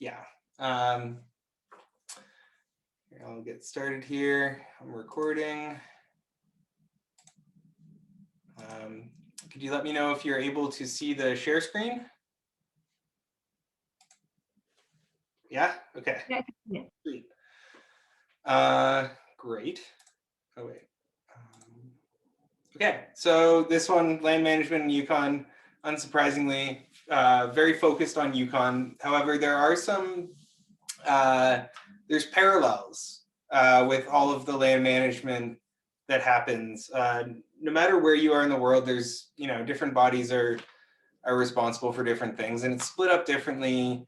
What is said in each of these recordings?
yeah. I'll get started here. I'm recording. Could you let me know if you're able to see the share screen? Yeah, okay. Yeah. Sweet. Great. Oh, wait. Okay, so this one, land management in Yukon, unsurprisingly, very focused on Yukon. However, there are some, there's parallels with all of the land management that happens. No matter where you are in the world, there's, different bodies are responsible for different things, and it's split up differently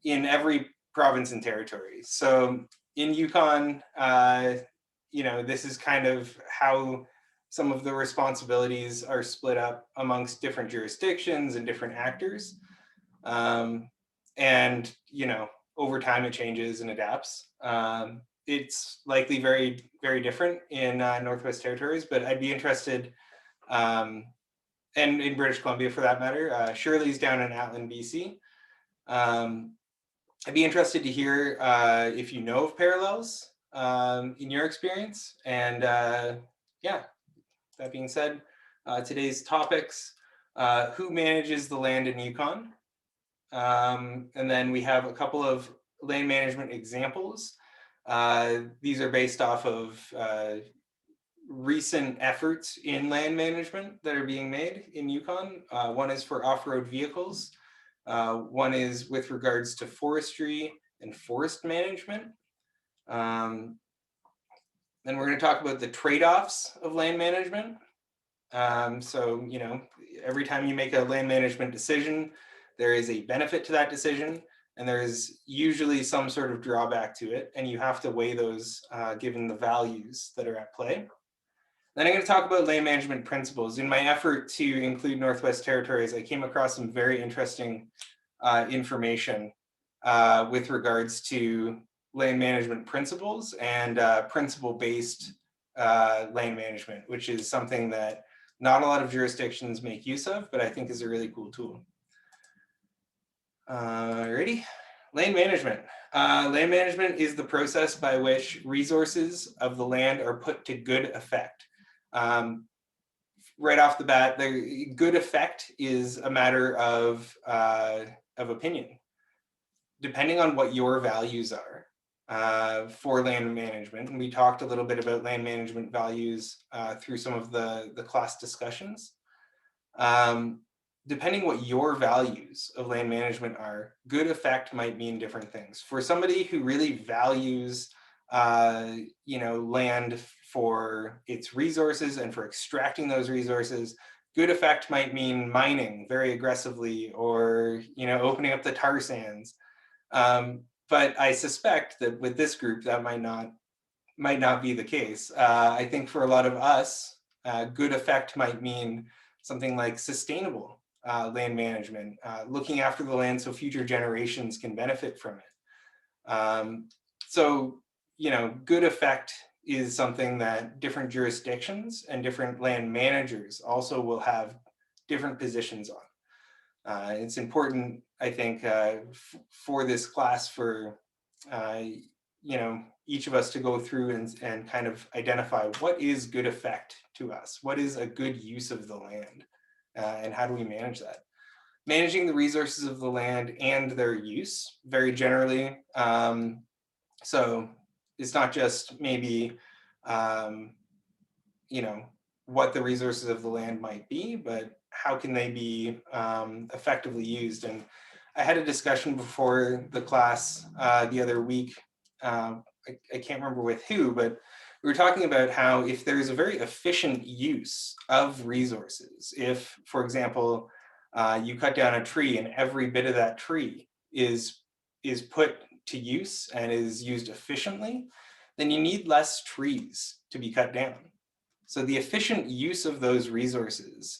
in every province and territory. So in Yukon, this is kind of how some of the responsibilities are split up amongst different jurisdictions and different actors. And, over time it changes and adapts. It's likely very, very different in Northwest Territories, but I'd be interested, and in British Columbia for that matter. Shirley's down in Atlin, BC. I'd be interested to hear if you know of parallels in your experience. And yeah, that being said, today's topics, who manages the land in Yukon? And then we have a couple of land management examples. These are based off of recent efforts in land management that are being made in Yukon. One is for off-road vehicles. One is with regards to forestry and forest management. Then we're going to talk about the trade-offs of land management. So, every time you make a land management decision, there is a benefit to that decision, and there is usually some sort of drawback to it, and you have to weigh those given the values that are at play. Then I'm going to talk about land management principles. In my effort to include Northwest Territories, I came across some very interesting information with regards to land management principles and principle-based land management, which is something that not a lot of jurisdictions make use of, but I think is a really cool tool. Ready? Land management. Land management is the process by which resources of the land are put to good effect. Right off the bat, the good effect is a matter of opinion. Depending on what your values are for land management, and we talked a little bit about land management values through some of the class discussions. Depending what your values of land management are, good effect might mean different things. For somebody who really values land for its resources and for extracting those resources, good effect might mean mining very aggressively or opening up the tar sands. But I suspect that with this group that might not be the case. I think for a lot of us, good effect might mean something like sustainable land management, looking after the land so future generations can benefit from it. So, good effect is something that different jurisdictions and different land managers also will have different positions on. It's important, I think, for this class for, each of us to go through and kind of identify what is good effect to us, what is a good use of the land, and how do we manage that? Managing the resources of the land and their use, very generally. So it's not just maybe, what the resources of the land might be, but how can they be effectively used? And I had a discussion before the class the other week. I can't remember with who, but we were talking about how if there's a very efficient use of resources, if, for example, you cut down a tree and every bit of that tree is put to use and is used efficiently, then you need less trees to be cut down. So the efficient use of those resources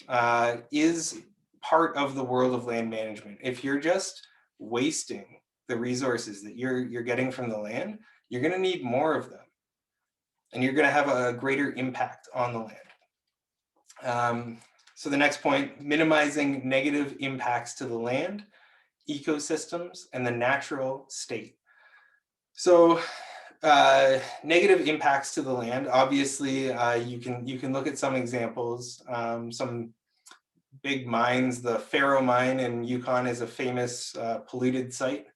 is part of the world of land management. If you're just wasting the resources that you're getting from the land, you're going to need more of them, and you're going to have a greater impact on the land. So the next point, minimizing negative impacts to the land ecosystems, and the natural state. So negative impacts to the land, obviously, you can look at some examples. Some big mines, the Faro mine in Yukon is a famous polluted site.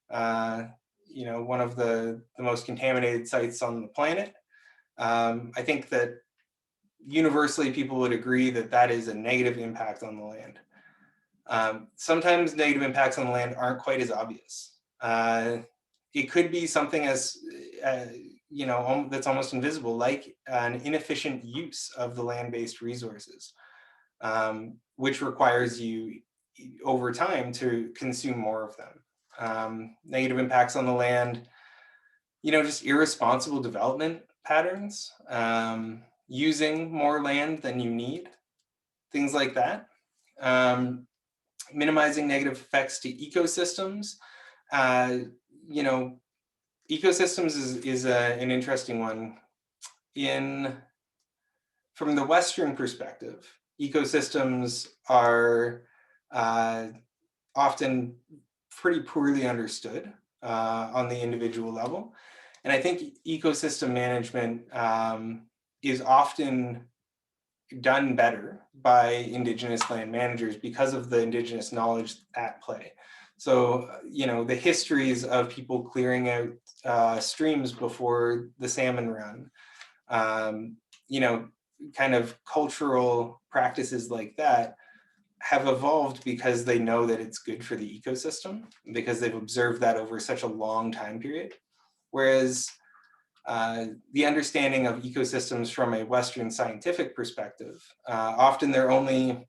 One of the most contaminated sites on the planet. I think that universally people would agree that that is a negative impact on the land. Sometimes negative impacts on the land aren't quite as obvious. It could be something as, that's almost invisible, like an inefficient use of the land-based resources, which requires you over time to consume more of them. Negative impacts on the land, just irresponsible development patterns, using more land than you need, things like that. Minimizing negative effects to ecosystems. Ecosystems is an interesting one. From the Western perspective, ecosystems are often pretty poorly understood on the individual level. And I think ecosystem management is often done better by Indigenous land managers because of the Indigenous knowledge at play. So, the histories of people clearing out streams before the salmon run, kind of cultural practices like that have evolved because they know that it's good for the ecosystem, because they've observed that over such a long time period. Whereas the understanding of ecosystems from a Western scientific perspective, often they're only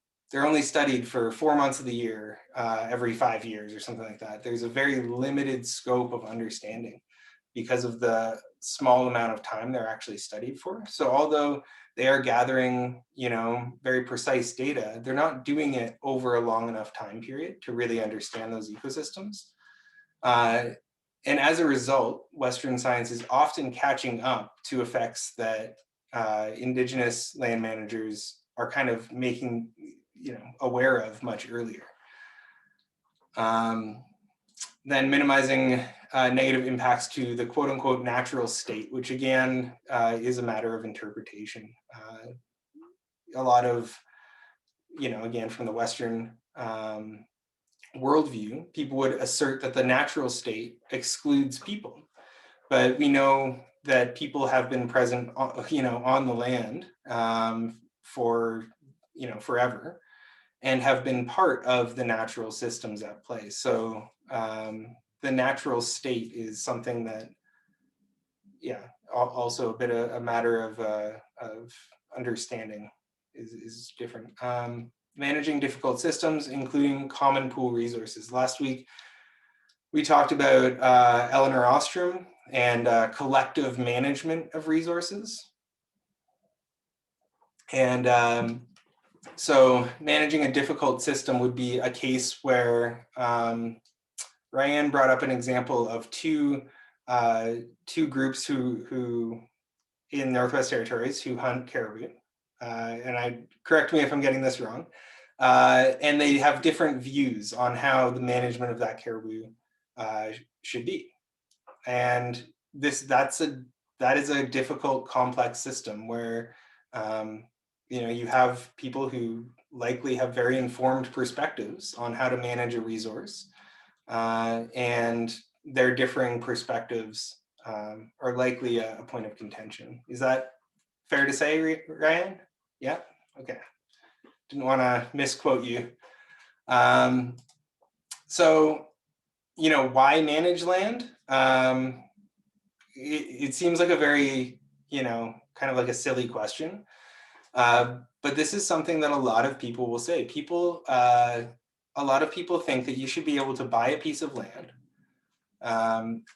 studied for 4 months of the year, every 5 years or something like that. There's a very limited scope of understanding because of the small amount of time they're actually studied for. So although they are gathering, very precise data, they're not doing it over a long enough time period to really understand those ecosystems. And as a result, Western science is often catching up to effects that Indigenous land managers are kind of making, aware of much earlier. Then minimizing negative impacts to the quote unquote natural state, which again is a matter of interpretation. A lot of, again, from the Western worldview, people would assert that the natural state excludes people. But we know that people have been present, on the land for, forever, and have been part of the natural systems at play. So the natural state is something that, also a bit of a matter of understanding is different. Managing difficult systems, including common pool resources. Last week, we talked about Eleanor Ostrom and collective management of resources. And so managing a difficult system would be a case where Ryan brought up an example of two groups who in Northwest Territories who hunt caribou. And correct me if I'm getting this wrong. And they have different views on how the management of that caribou should be. And that is a difficult, complex system where you have people who likely have very informed perspectives on how to manage a resource, and their differing perspectives are likely a point of contention. Is that fair to say, Ryan? Yeah. Okay. Didn't want to misquote you. So, why manage land? It seems like a very, kind of like a silly question. But this is something that a lot of people will say. A lot of people think that you should be able to buy a piece of land,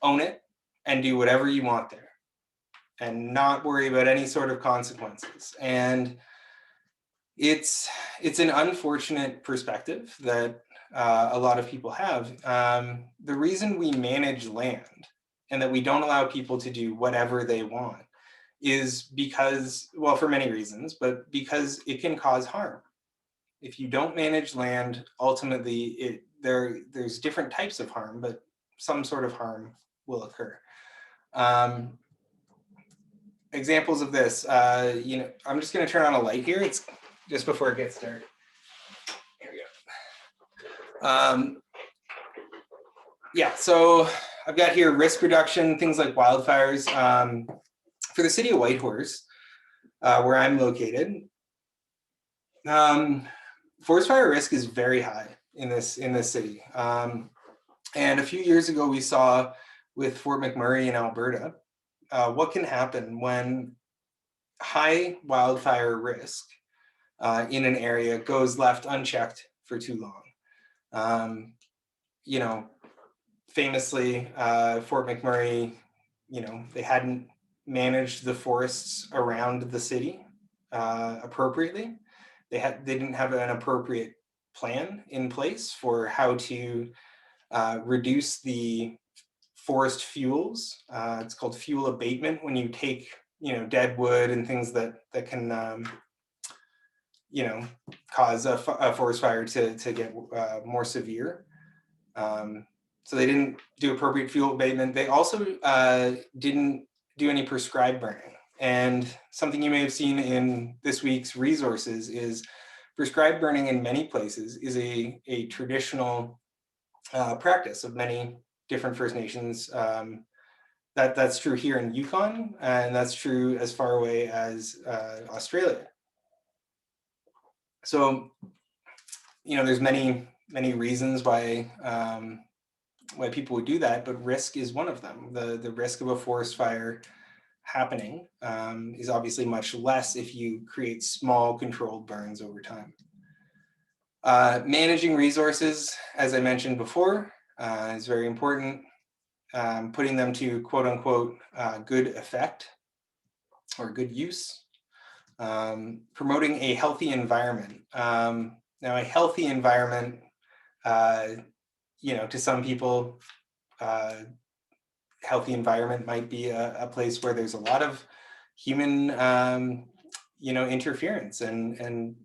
own it, and do whatever you want there, and not worry about any sort of consequences. And it's an unfortunate perspective that a lot of people have. The reason we manage land and that we don't allow people to do whatever they want is because, well, for many reasons, but because it can cause harm. If you don't manage land, ultimately there's different types of harm, but some sort of harm will occur. Examples of this, you know, I'm just going to turn on a light here. It's just before it gets dark. Here we go. Yeah, so I've got here risk reduction, things like wildfires. For the city of Whitehorse, where I'm located, forest fire risk is very high in this city. And a few years ago, we saw with Fort McMurray in Alberta, what can happen when high wildfire risk in an area goes left unchecked for too long. You know, famously, Fort McMurray, you know, they hadn't managed the forests around the city appropriately. They didn't have an appropriate plan in place for how to reduce the forest fuels. It's called fuel abatement, when you take, you know, dead wood and things that can you know, cause a forest fire to get more severe. So they didn't do appropriate fuel abatement. They also didn't do any prescribed burning. And something you may have seen in this week's resources is prescribed burning in many places is a traditional practice of many different First Nations. That's true here in Yukon, and that's true as far away as Australia. So, you know, there's many reasons why people would do that, but risk is one of them. The risk of a forest fire happening is obviously much less if you create small controlled burns over time. Managing resources, as I mentioned before, is very important. Putting them to quote unquote good effect or good use. Promoting a healthy environment. Now, a healthy environment, you know, to some people, healthy environment might be a place where there's a lot of human, you know, interference. And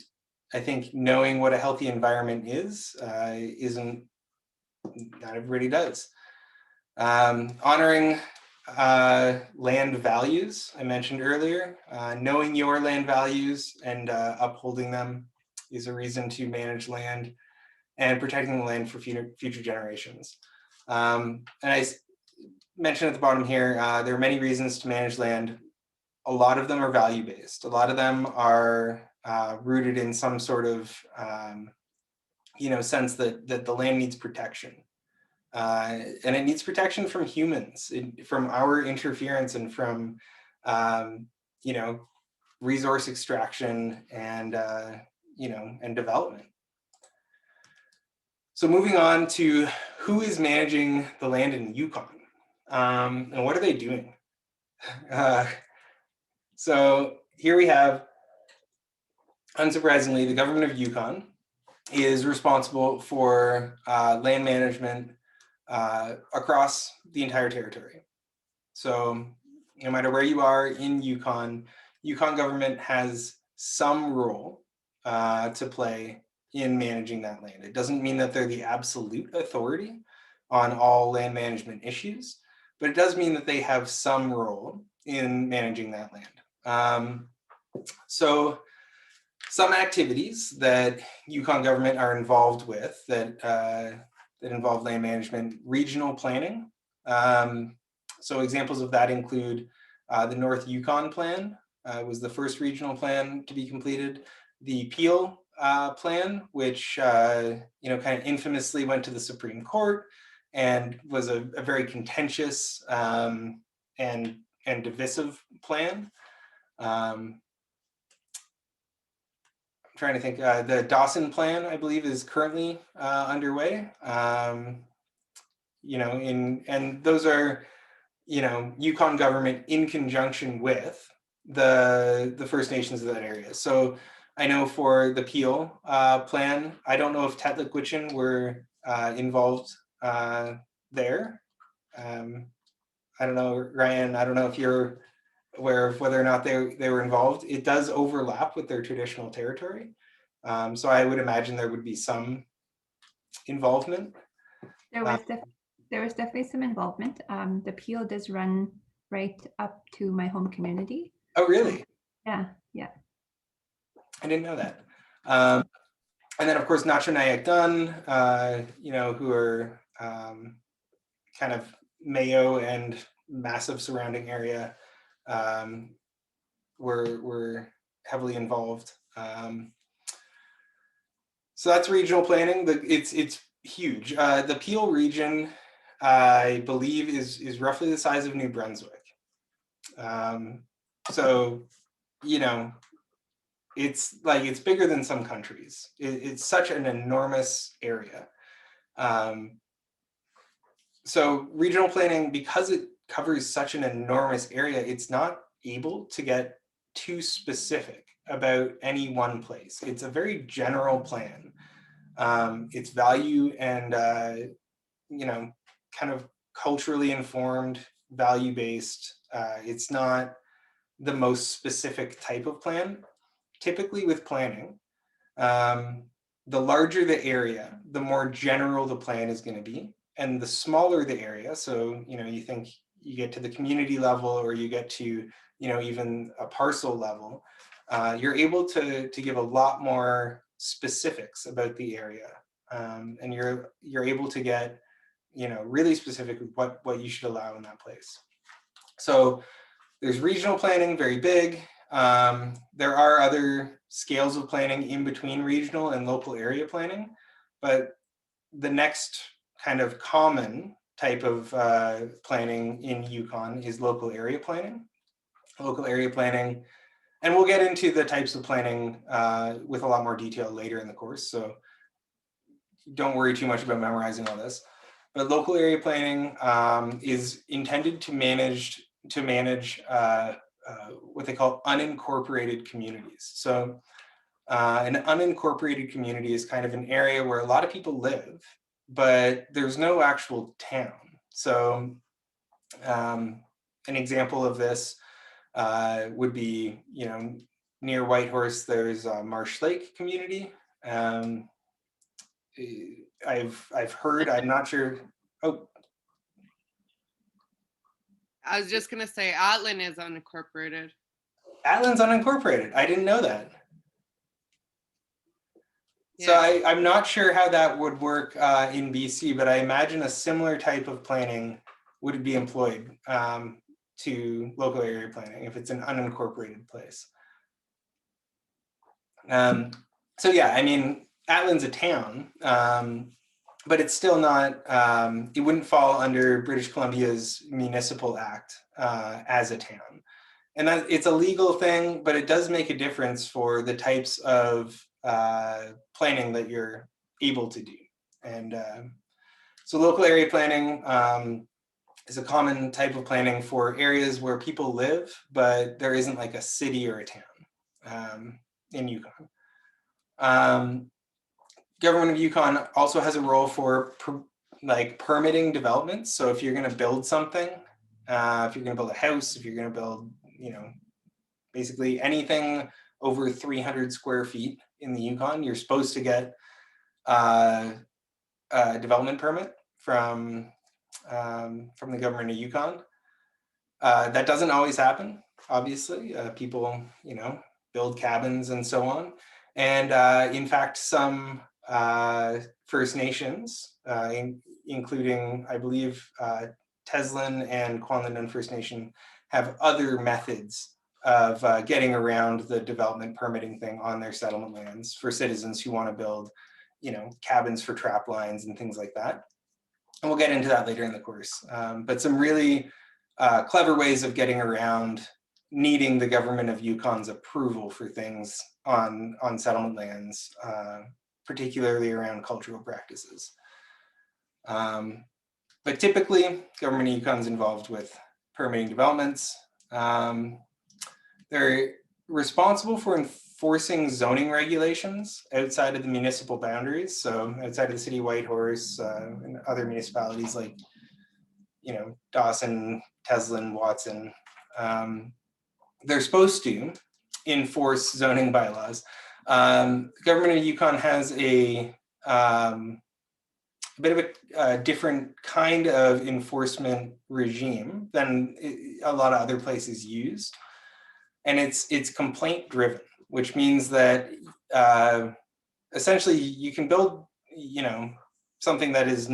I think knowing what a healthy environment is, not everybody does. Honoring land values, I mentioned earlier. Knowing your land values and upholding them is a reason to manage land, and protecting the land for future generations. And I mentioned at the bottom here, there are many reasons to manage land. A lot of them are value-based. A lot of them are rooted in some sort of you know, sense that the land needs protection. And it needs protection from humans, from our interference, and from, you know, resource extraction and, you know, and development. So moving on to who is managing the land in Yukon, and what are they doing? So here we have, unsurprisingly, the government of Yukon is responsible for land management across the entire territory. So no matter where you are in Yukon, Yukon government has some role to play in managing that land. It doesn't mean that they're the absolute authority on all land management issues, but it does mean that they have some role in managing that land. So some activities that Yukon government are involved with that involve land management: regional planning. So examples of that include the North Yukon Plan was the first regional plan to be completed. The Peel Plan, which you know, kind of infamously went to the Supreme Court and was a very contentious and divisive plan. I'm trying to think. The Dawson Plan, I believe, is currently underway. You know, and those are, you know, Yukon government in conjunction with the First Nations of that area. So I know for the Peel Plan, I don't know if Tetlaquichin were involved there. I don't know, Ryan, I don't know if you're aware of whether or not they were involved. It does overlap with their traditional territory. So I would imagine there would be some involvement? There was definitely some involvement. The peel does run right up to my home community. Oh, really? Yeah, yeah. I didn't know that. And then, of course, Nacho Nyack Dun, who are kind of Mayo and massive surrounding area, were heavily involved. So that's regional planning. It's huge. The Peel region, I believe, is roughly the size of New Brunswick. So, it's bigger than some countries. It's such an enormous area. So regional planning, because it covers such an enormous area, it's not able to get too specific about any one place. It's a very general plan. It's value and, kind of culturally informed, value-based. It's not the most specific type of plan. Typically with planning, the larger the area, the more general the plan is going to be. And the smaller the area, so, you think you get to the community level or you get to, even a parcel level, you're able to give a lot more specifics about the area. And you're able to get, really specific with what you should allow in that place. So there's regional planning, very big. There are other scales of planning in between regional and local area planning, but the next kind of common type of planning in Yukon is local area planning. Local area planning, and we'll get into the types of planning with a lot more detail later in the course, so don't worry too much about memorizing all this. But local area planning is intended to manage what they call unincorporated communities. So an unincorporated community is kind of an area where a lot of people live, but there's no actual town. So an example of this would be, near Whitehorse, there's a Marsh Lake community. I've heard, I'm not sure. Oh, I was just gonna say Atlin is unincorporated. Atlin's unincorporated. I didn't know that. Yeah. So I'm not sure how that would work in BC, but I imagine a similar type of planning would be employed to local area planning if it's an unincorporated place. So yeah, I mean, Atlin's a town, but it's still not, it wouldn't fall under British Columbia's Municipal Act as a town. And that it's a legal thing, but it does make a difference for the types of planning that you're able to do. And so local area planning is a common type of planning for areas where people live, but there isn't like a city or a town in Yukon. Government of Yukon also has a role for permitting developments. So if you're going to build something, if you're going to build a house, if you're going to build, basically anything over 300 square feet in the Yukon, you're supposed to get a development permit from the government of Yukon. That doesn't always happen, obviously. People, build cabins and so on. And in fact, some First Nations, including, I believe, Teslin and Kwanlin First Nation, have other methods of getting around the development permitting thing on their settlement lands for citizens who want to build, cabins for trap lines and things like that. And we'll get into that later in the course. But some really clever ways of getting around needing the government of Yukon's approval for things on settlement lands, particularly around cultural practices. But typically, government of Yukon's involved with permitting developments. They're responsible for enforcing zoning regulations outside of the municipal boundaries. So outside of the city of Whitehorse and other municipalities like, Dawson, Teslin, Watson. They're supposed to enforce zoning bylaws. The government of Yukon has a bit of a different kind of enforcement regime than a lot of other places use. And it's complaint driven, which means that essentially you can build, something that is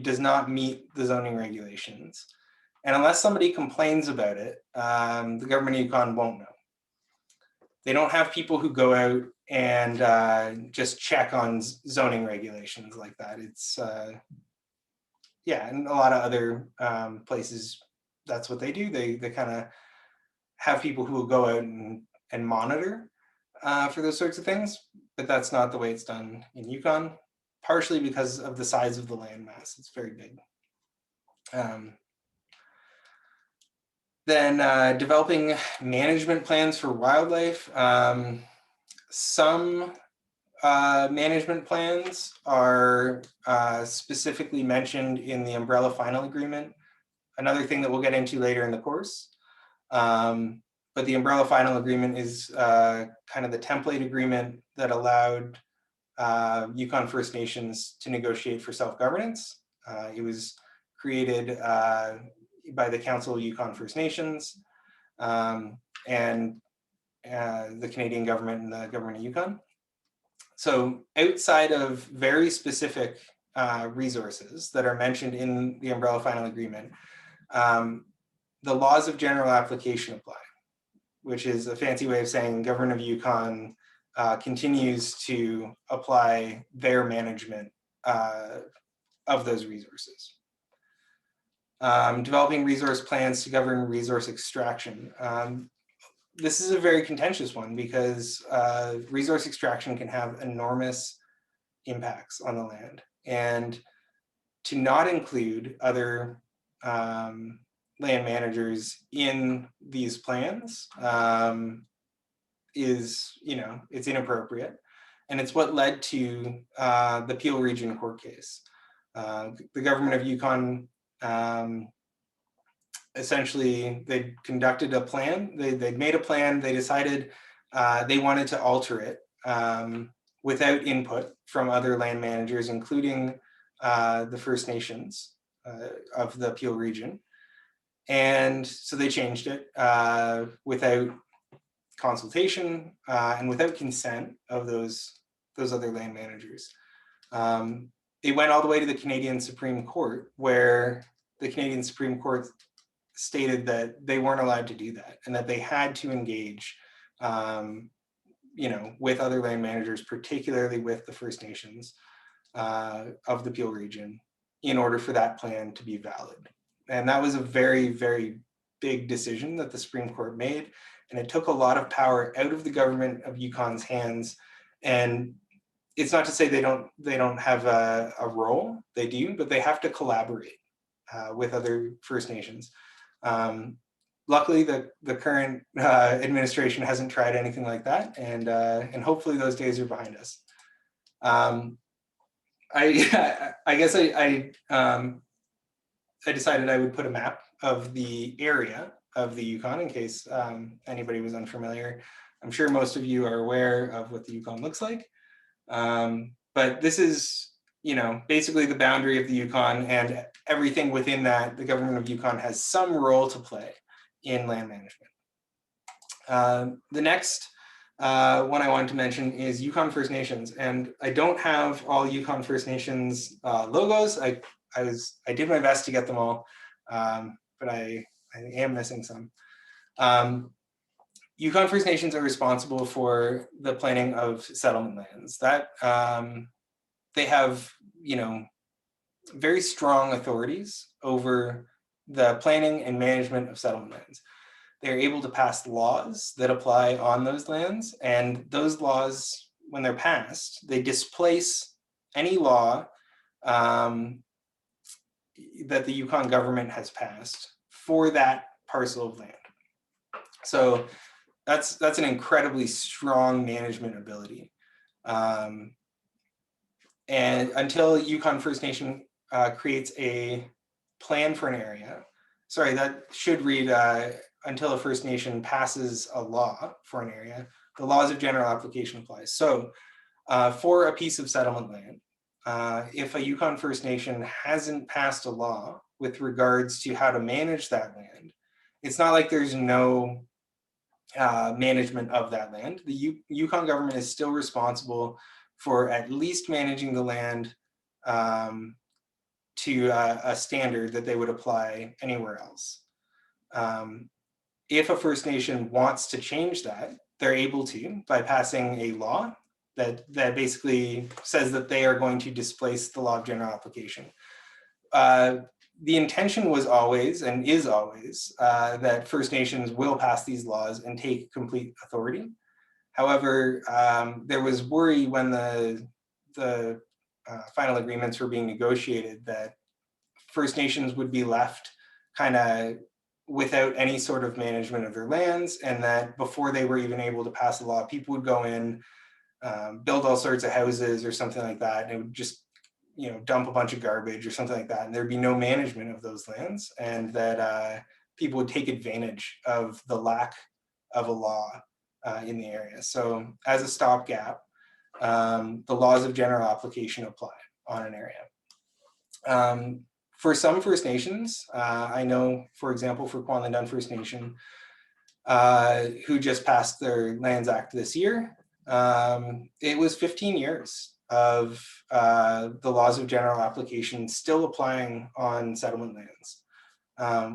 does not meet the zoning regulations. And unless somebody complains about it, the government of Yukon won't know. They don't have people who go out and just check on zoning regulations like that. It's, and a lot of other places, that's what they do. They kind of have people who will go out and monitor for those sorts of things, but that's not the way it's done in Yukon, partially because of the size of the landmass. It's very big. Then developing management plans for wildlife. Some management plans are specifically mentioned in the umbrella final agreement, another thing that we'll get into later in the course. But the umbrella final agreement is kind of the template agreement that allowed Yukon First Nations to negotiate for self-governance. It was created by the Council of Yukon First Nations and the Canadian government and the government of Yukon. So outside of very specific resources that are mentioned in the umbrella final agreement, the laws of general application apply, which is a fancy way of saying government of Yukon continues to apply their management of those resources. Developing resource plans to govern resource extraction. This is a very contentious one because resource extraction can have enormous impacts on the land. And to not include other land managers in these plans is, it's inappropriate. And it's what led to the Peel Region court case. The government of Yukon essentially, they conducted a plan. They made a plan. They decided they wanted to alter it without input from other land managers, including the First Nations of the Peel region. And so they changed it without consultation and without consent of those other land managers. It went all the way to the Canadian Supreme Court, where the Canadian Supreme Court stated that they weren't allowed to do that and that they had to engage with other land managers, particularly with the First Nations of the Peel region, in order for that plan to be valid. And that was a very, very big decision that the Supreme Court made. And it took a lot of power out of the government of Yukon's hands. And it's not to say they don't have a role, they do, but they have to collaborate with other First Nations. Luckily, the current administration hasn't tried anything like that, and hopefully those days are behind us. I guess I decided I would put a map of the area of the Yukon in case anybody was unfamiliar. I'm sure most of you are aware of what the Yukon looks like, but this is, basically the boundary of the Yukon, and everything within that, the government of Yukon has some role to play in land management. The next one I wanted to mention is Yukon First Nations, and I don't have all Yukon First Nations logos. I did my best to get them all, but I am missing some. Yukon First Nations are responsible for the planning of settlement lands. That they have, very strong authorities over the planning and management of settlement lands. They're able to pass laws that apply on those lands, and those laws, when they're passed, they displace any law that the Yukon government has passed for that parcel of land. So that's an incredibly strong management ability. And until Yukon First Nation creates a plan for an area, sorry, that should read until a First Nation passes a law for an area, the laws of general application apply. So for a piece of settlement land, if a Yukon First Nation hasn't passed a law with regards to how to manage that land, it's not like there's no management of that land. The Yukon government is still responsible for at least managing the land to a standard that they would apply anywhere else. If a First Nation wants to change that, they're able to by passing a law that basically says that they are going to displace the law of general application. The intention was always and is always that First Nations will pass these laws and take complete authority. However, there was worry when the final agreements were being negotiated that First Nations would be left kind of without any sort of management of their lands, and that before they were even able to pass a law, people would go in, build all sorts of houses or something like that, and it would just, you know, dump a bunch of garbage or something like that, and there'd be no management of those lands, and that people would take advantage of the lack of a law in the area. So as a stopgap, the laws of general application apply on an area. For some First Nations, I know, for example, for Kwanlin First Nation, who just passed their Lands Act this year, it was 15 years of the laws of general application still applying on settlement lands,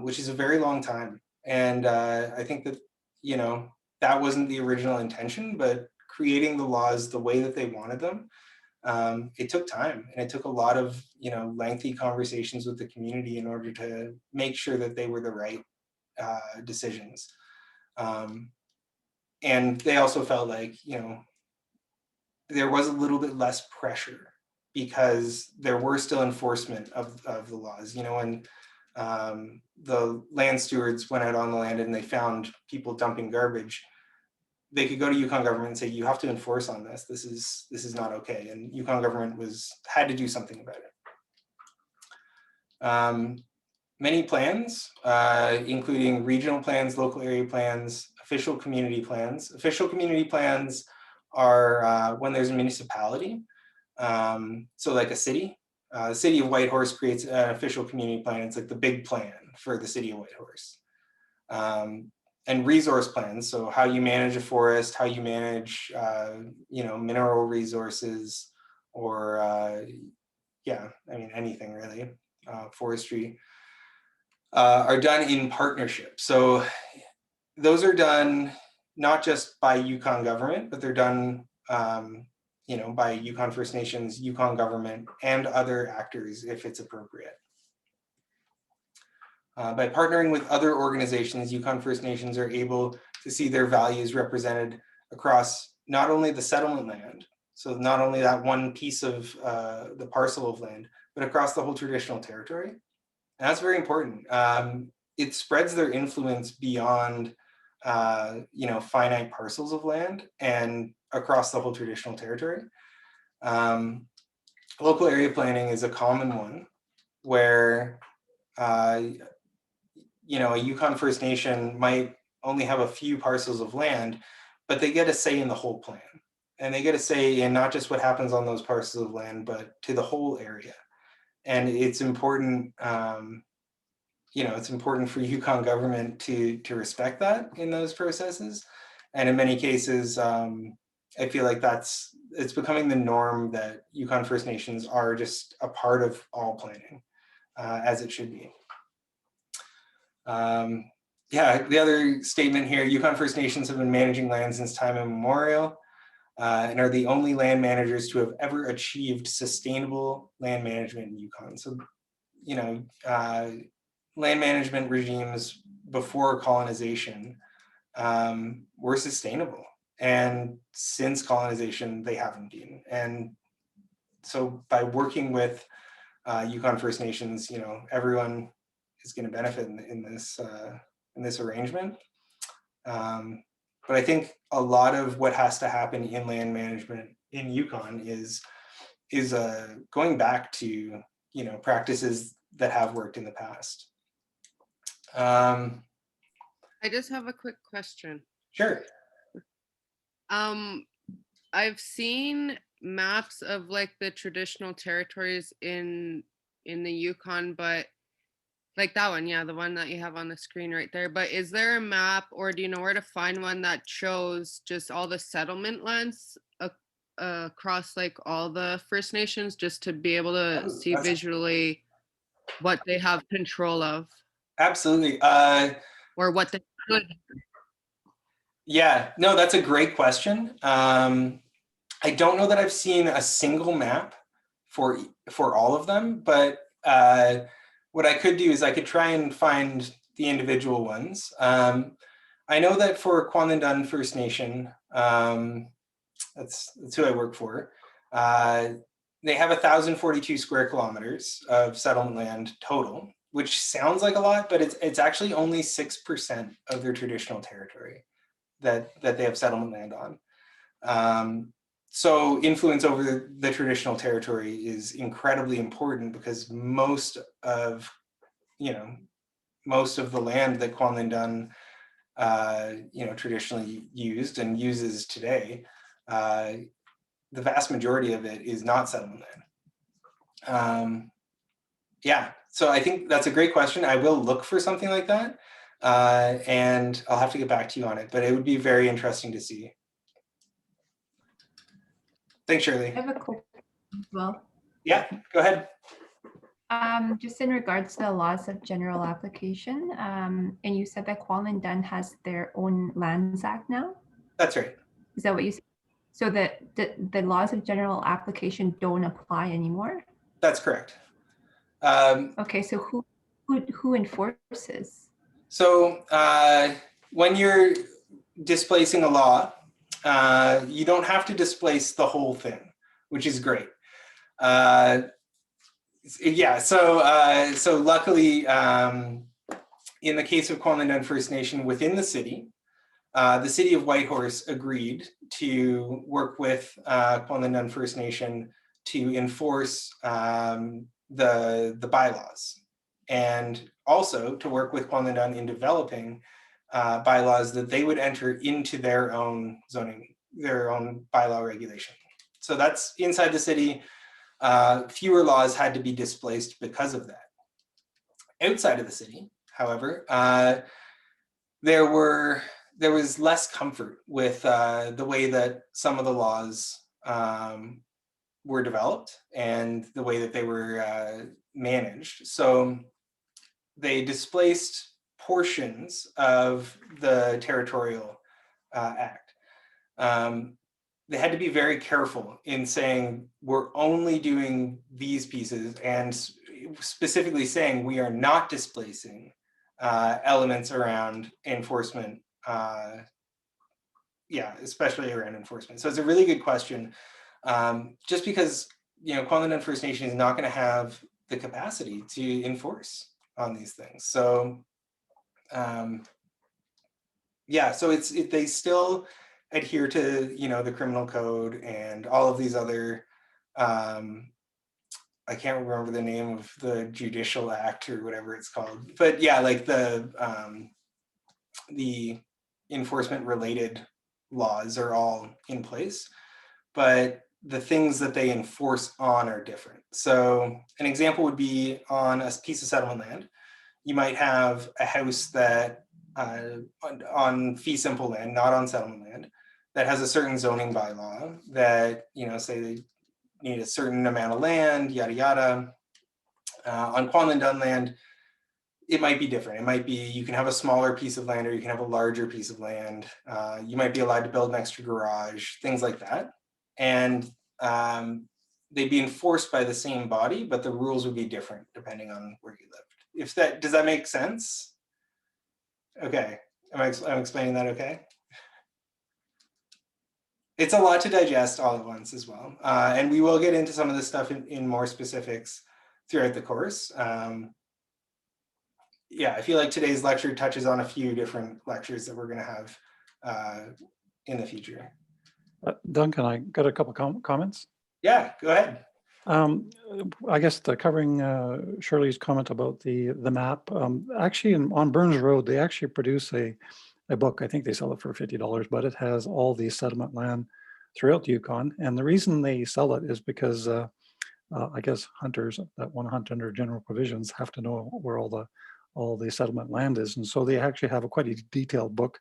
which is a very long time. And I think that, you know, that wasn't the original intention, but creating the laws the way that they wanted them, it took time, and it took a lot of, you know, lengthy conversations with the community in order to make sure that they were the right decisions. And they also felt like, you know, there was a little bit less pressure because there were still enforcement of the laws. You know, when the land stewards went out on the land and they found people dumping garbage, they could go to Yukon government and say, you have to enforce on this. This is not okay. And Yukon government had to do something about it. Many plans, including regional plans, local area plans, official community plans. Official community plans are when there's a municipality. So like a city. The city of Whitehorse creates an official community plan. It's like the big plan for the city of Whitehorse. And resource plans, so how you manage a forest, how you manage, you know, mineral resources, or yeah, I mean, anything really, forestry, are done in partnership. So those are done not just by Yukon government, but they're done, you know, by Yukon First Nations, Yukon government, and other actors if it's appropriate. By partnering with other organizations, Yukon First Nations are able to see their values represented across not only the settlement land, so not only that one piece of the parcel of land, but across the whole traditional territory. And that's very important. It spreads their influence beyond, you know, finite parcels of land and across the whole traditional territory. Local area planning is a common one where you know, a Yukon First Nation might only have a few parcels of land, but they get a say in the whole plan. And they get a say in not just what happens on those parcels of land, but to the whole area. And it's important, you know, it's important for Yukon government to respect that in those processes. And in many cases, I feel like it's becoming the norm that Yukon First Nations are just a part of all planning, as it should be. Yeah, the other statement here, Yukon First Nations have been managing land since time immemorial and are the only land managers to have ever achieved sustainable land management in Yukon. So, you know, land management regimes before colonization were sustainable. And since colonization, they haven't been. And so by working with Yukon First Nations, you know, everyone is going to benefit in this arrangement. But I think a lot of what has to happen in land management in Yukon is going back to, you know, practices that have worked in the past. I just have a quick question. Sure. I've seen maps of like the traditional territories in the Yukon, but like that one, yeah, the one that you have on the screen right there. But is there a map, or do you know where to find one that shows just all the settlement lands across like all the First Nations, just to be able to see visually what they have control of? Absolutely. Or what they could. Yeah, no, that's a great question. I don't know that I've seen a single map for all of them, but what I could do is I could try and find the individual ones. I know that for Kwantlen First Nation, that's who I work for. They have 1,042 square kilometers of settlement land total, which sounds like a lot, but it's actually only 6% of their traditional territory that they have settlement land on. So influence over the traditional territory is incredibly important, because most of the land that Kwantlen traditionally used and uses today, the vast majority of it is not settlement land. Yeah, so I think that's a great question. I will look for something like that, and I'll have to get back to you on it, but it would be very interesting to see. Thanks, Shirley. I have a quick as well. Yeah, go ahead. Just in regards to the laws of general application, and you said that Kwantlen has their own Lands Act now? That's right. Is that what you said? So that the laws of general application don't apply anymore? That's correct. Okay, so who enforces? So when you're displacing a law, you don't have to displace the whole thing, which is great. Yeah, so luckily, in the case of Kwantlen First Nation within the city of Whitehorse agreed to work with Kwantlen First Nation to enforce the bylaws, and also to work with Kwantlen in developing bylaws that they would enter into their own zoning, their own bylaw regulation. So that's inside the city. Fewer laws had to be displaced because of that. Outside of the city, however, there was less comfort with the way that some of the laws were developed and the way that they were managed. So they displaced portions of the territorial act. They had to be very careful in saying, we're only doing these pieces, and specifically saying we are not displacing elements around enforcement. Yeah, especially around enforcement. So it's a really good question. Just because, Kwantlen First Nation is not going to have the capacity to enforce on these things. So yeah, so they still adhere to the criminal code and all of these other I can't remember the name of the judicial act or whatever it's called, but yeah, like the enforcement related laws are all in place, but the things that they enforce on are different. So an example would be on a piece of settlement land. You might have a house that on fee simple land, not on settlement land, that has a certain zoning bylaw that, say they need a certain amount of land, yada, yada. On Kwantlen land, it might be different. It might be, you can have a smaller piece of land or you can have a larger piece of land. You might be allowed to build an extra garage, things like that. And they'd be enforced by the same body, but the rules would be different depending on where you lived. Does that make sense? Okay, I'm explaining that okay? It's a lot to digest all at once as well. And we will get into some of this stuff in more specifics throughout the course. Yeah, I feel like today's lecture touches on a few different lectures that we're going to have in the future. Duncan, I got a couple comments. Yeah, go ahead. I guess covering Shirley's comment about the map. Actually, on Burns Road, they actually produce a book. I think they sell it for $50, but it has all the settlement land throughout the Yukon. And the reason they sell it is because I guess hunters that want to hunt under general provisions have to know where all the settlement land is. And so they actually have quite a detailed book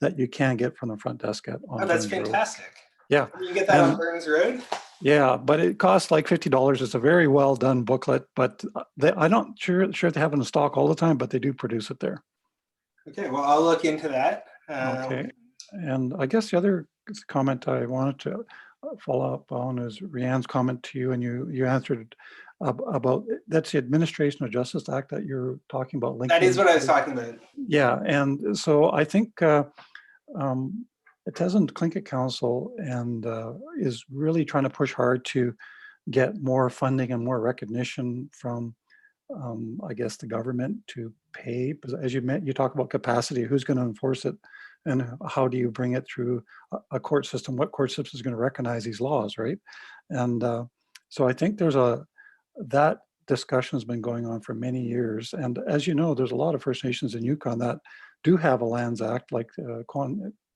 that you can get from the front desk on Oh, that's Burns Road. fantastic. Yeah. You can get that on And- Burns Road? Yeah, but it costs like $50. It's a very well done booklet, but I'm not sure they have it in stock all the time, but they do produce it there. Okay, well, I'll look into that. Okay. And I guess the other comment I wanted to follow up on is Rianne's comment to you, and you answered about that's the Administration of Justice Act that you're talking about. That is what I was talking about. Yeah, and so I think Teslin Tlingit Council and is really trying to push hard to get more funding and more recognition from, I guess, the government to pay. Because as you talk about capacity, who's going to enforce it, and how do you bring it through a court system? What court system is going to recognize these laws, right? And so I think that discussion has been going on for many years. And as you know, there's a lot of First Nations in Yukon that do have a Lands Act, like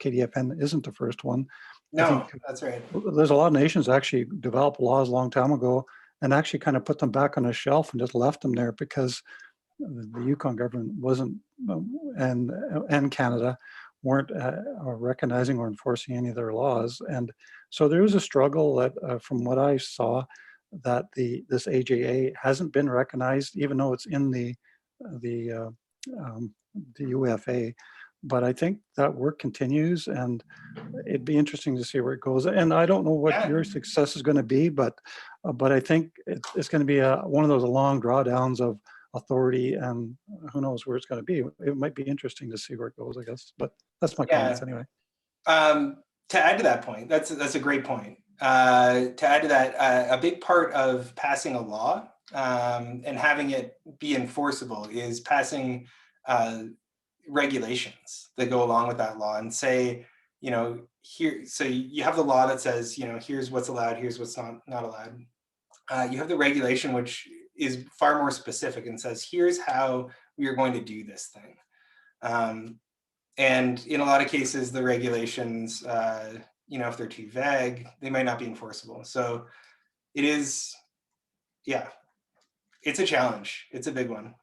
KDFN isn't the first one. No, that's right. There's a lot of nations that actually developed laws a long time ago and actually kind of put them back on a shelf and just left them there because the Yukon government wasn't, and Canada weren't recognizing or enforcing any of their laws. And so there is a struggle that, from what I saw, that this AJA hasn't been recognized, even though it's in the UFA. But I think that work continues, and it'd be interesting to see where it goes. And I don't know what your success is going to be, but I think it's going to be one of those long drawdowns of authority, and who knows where it's going to be. It might be interesting to see where it goes, I guess. But that's my comments anyway. To add to that point, that's a great point. To add to that, a big part of passing a law and having it be enforceable is passing regulations that go along with that law and say, here, so you have the law that says, here's what's allowed, here's what's not allowed. You have the regulation, which is far more specific and says, here's how we are going to do this thing. And in a lot of cases, the regulations, if they're too vague, they might not be enforceable. So it is, it's a challenge. It's a big one.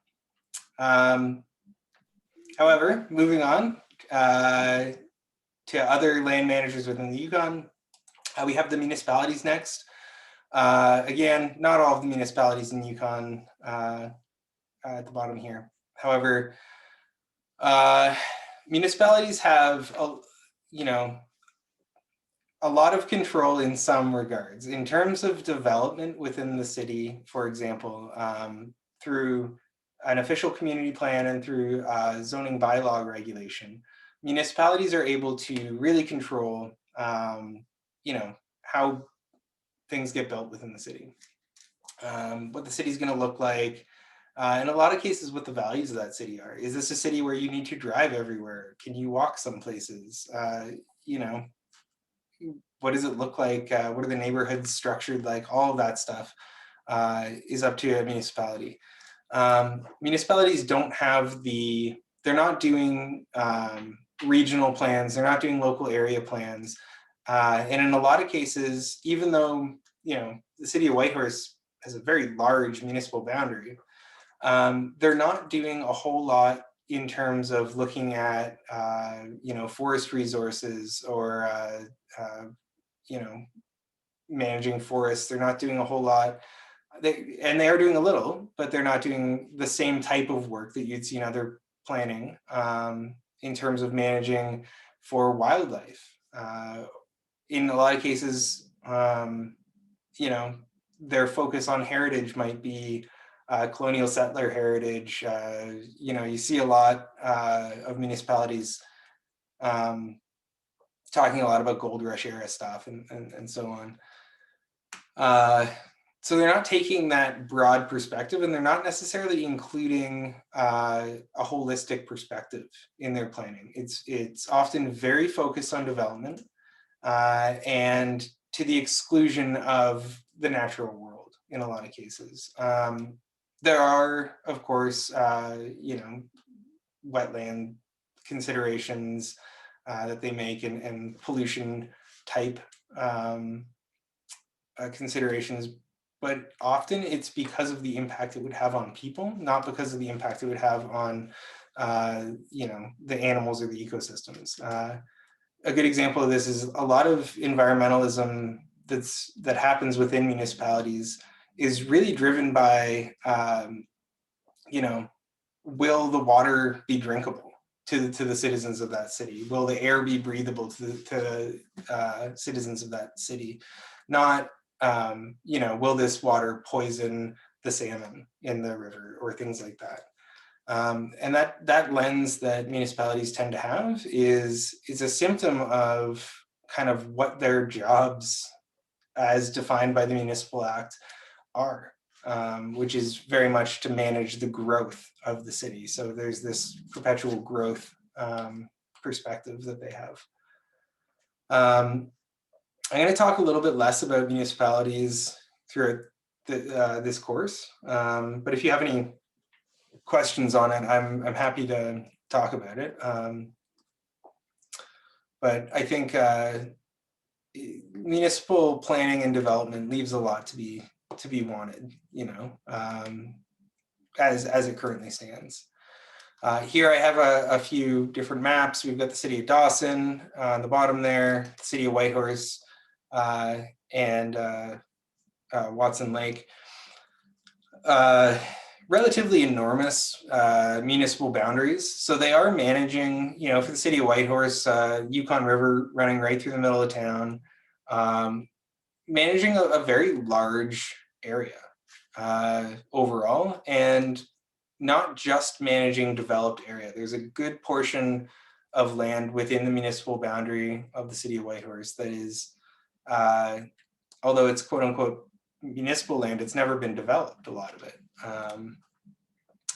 However, moving on to other land managers within the Yukon, we have the municipalities next. Again, not all of the municipalities in Yukon at the bottom here. However, municipalities have a lot of control in some regards. In terms of development within the city, for example, through an official community plan and through zoning bylaw regulation, municipalities are able to really control, how things get built within the city, what the city's going to look like, in a lot of cases, what the values of that city are. Is this a city where you need to drive everywhere? Can you walk some places? What does it look like? What are the neighborhoods structured like? All of that stuff is up to a municipality. Municipalities don't have they're not doing regional plans, they're not doing local area plans. And in a lot of cases, even though, the city of Whitehorse has a very large municipal boundary, they're not doing a whole lot in terms of looking at, forest resources or, managing forests. They're not doing a whole lot. They are doing a little, but they're not doing the same type of work that you'd see in other planning in terms of managing for wildlife. In a lot of cases, their focus on heritage might be colonial settler heritage. You see a lot of municipalities talking a lot about gold rush era stuff and so on. So they're not taking that broad perspective, and they're not necessarily including a holistic perspective in their planning. It's often very focused on development and to the exclusion of the natural world in a lot of cases. There are, of course, wetland considerations that they make and pollution type considerations, but often it's because of the impact it would have on people, not because of the impact it would have on, you know, the animals or the ecosystems. A good example of this is a lot of environmentalism that happens within municipalities is really driven by, you know, will the water be drinkable to the citizens of that city? Will the air be breathable to the citizens of that city? Not, you know, will this water poison the salmon in the river or things like that? And that lens that municipalities tend to have is a symptom of kind of what their jobs as defined by the Municipal Act are, which is very much to manage the growth of the city. So there's this perpetual growth perspective that they have. I'm going to talk a little bit less about municipalities throughout this course, but if you have any questions on it, I'm happy to talk about it. But I think municipal planning and development leaves a lot to be wanted, you know, as it currently stands. Here I have a few different maps. We've got the city of Dawson on the bottom there, the city of Whitehorse, and Watson Lake. Relatively enormous municipal boundaries. So they are managing, you know, for the city of Whitehorse, Yukon River running right through the middle of town, managing a very large area overall, and not just managing developed area. There's a good portion of land within the municipal boundary of the city of Whitehorse that is, although it's quote unquote municipal land, it's never been developed, a lot of it.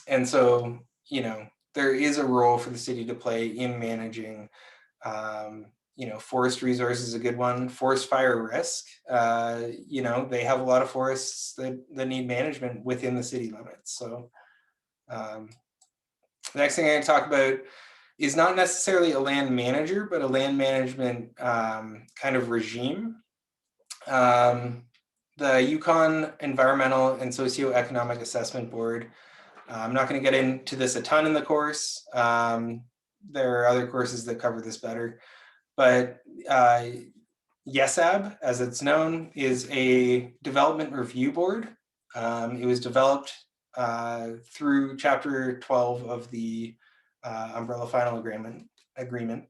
And so, you know, there is a role for the city to play in managing, you know, forest resource is a good one. Forest fire risk, you know, they have a lot of forests that need management within the city limits. So the next thing I'm going to talk about is not necessarily a land manager, but a land management kind of regime. The Yukon Environmental and Socioeconomic Assessment Board. I'm not going to get into this a ton in the course. There are other courses that cover this better, but YESAB, as it's known, is a development review board. It was developed through Chapter 12 of the Umbrella Final Agreement.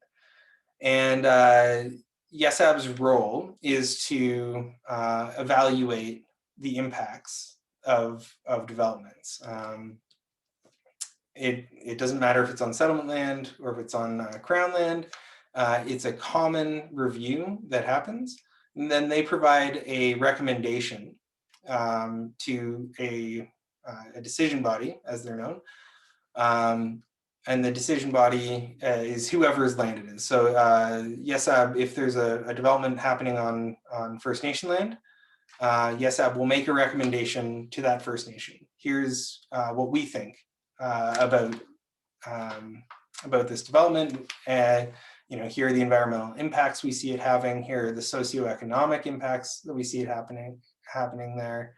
And YESAB's role is to evaluate the impacts of developments. It doesn't matter if it's on settlement land or if it's on Crown land. It's a common review that happens. And then they provide a recommendation to a decision body, as they're known. And the decision body is whoever's land it is. So YESAB, if there's a development happening on First Nation land, YESAB will make a recommendation to that First Nation. Here's what we think about this development. You know, here are the environmental impacts we see it having. Here are the socioeconomic impacts that we see it happening there.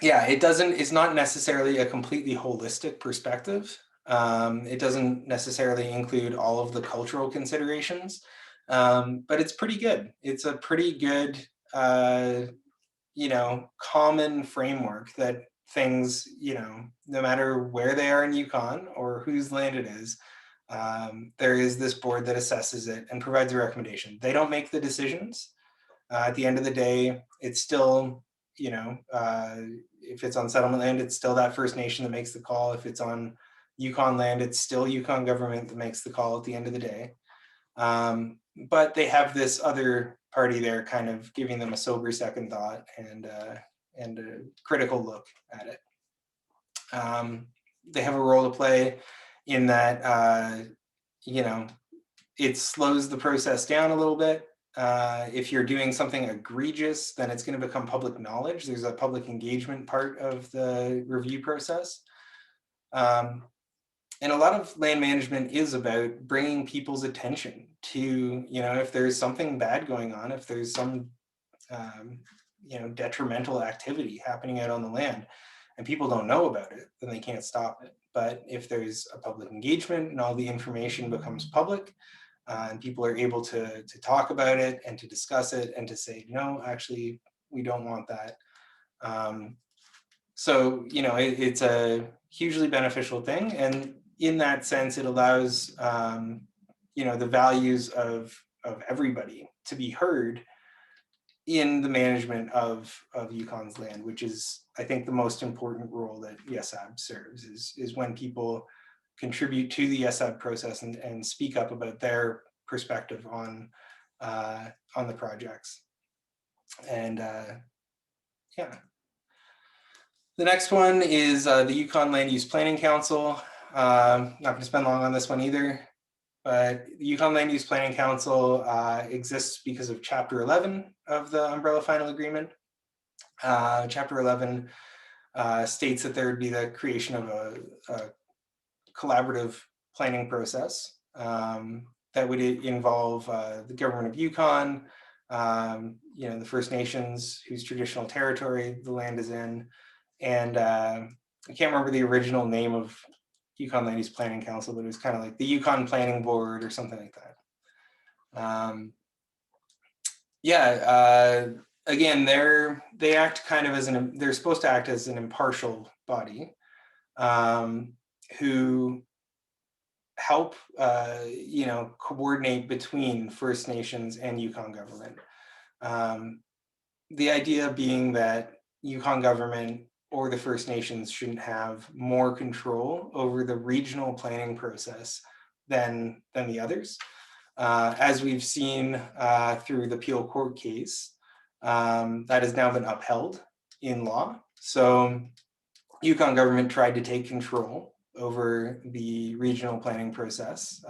Yeah, it's not necessarily a completely holistic perspective. It doesn't necessarily include all of the cultural considerations, but it's pretty good. It's a pretty good, you know, common framework that things, you know, no matter where they are in Yukon or whose land it is, there is this board that assesses it and provides a recommendation. They don't make the decisions. At the end of the day, it's still, you know, if it's on settlement land, it's still that First Nation that makes the call. If it's on Yukon land, it's still Yukon government that makes the call at the end of the day. But they have this other party there kind of giving them a sober second thought and a critical look at it. They have a role to play in that, you know, it slows the process down a little bit. If you're doing something egregious, then it's going to become public knowledge. There's a public engagement part of the review process. And a lot of land management is about bringing people's attention to, if there's something bad going on, if there's some, detrimental activity happening out on the land and people don't know about it, then they can't stop it. But if there's a public engagement and all the information becomes public, and people are able to talk about it and to discuss it and to say, no, actually, we don't want that. So, it's a hugely beneficial thing. And in that sense, it allows, the values of everybody to be heard in the management of Yukon's land, which is, I think, the most important role that YESAB serves, is when people contribute to the YESAB process and speak up about their perspective on the projects. And yeah. The next one is the Yukon Land Use Planning Council. Not going to spend long on this one either, but the Yukon Land Use Planning Council exists because of Chapter 11 of the Umbrella Final Agreement. Chapter 11 states that there would be the creation of a collaborative planning process that would involve the government of Yukon, the First Nations whose traditional territory the land is in, and I can't remember the original name of Yukon Land Use Planning Council, but it was kind of like the Yukon Planning Board or something like that. Again, they act kind of as they're supposed to act as an impartial body who help, coordinate between First Nations and Yukon government. The idea being that Yukon government or the First Nations shouldn't have more control over the regional planning process than the others. As we've seen through the Peel Court case, that has now been upheld in law. So Yukon government tried to take control over the regional planning process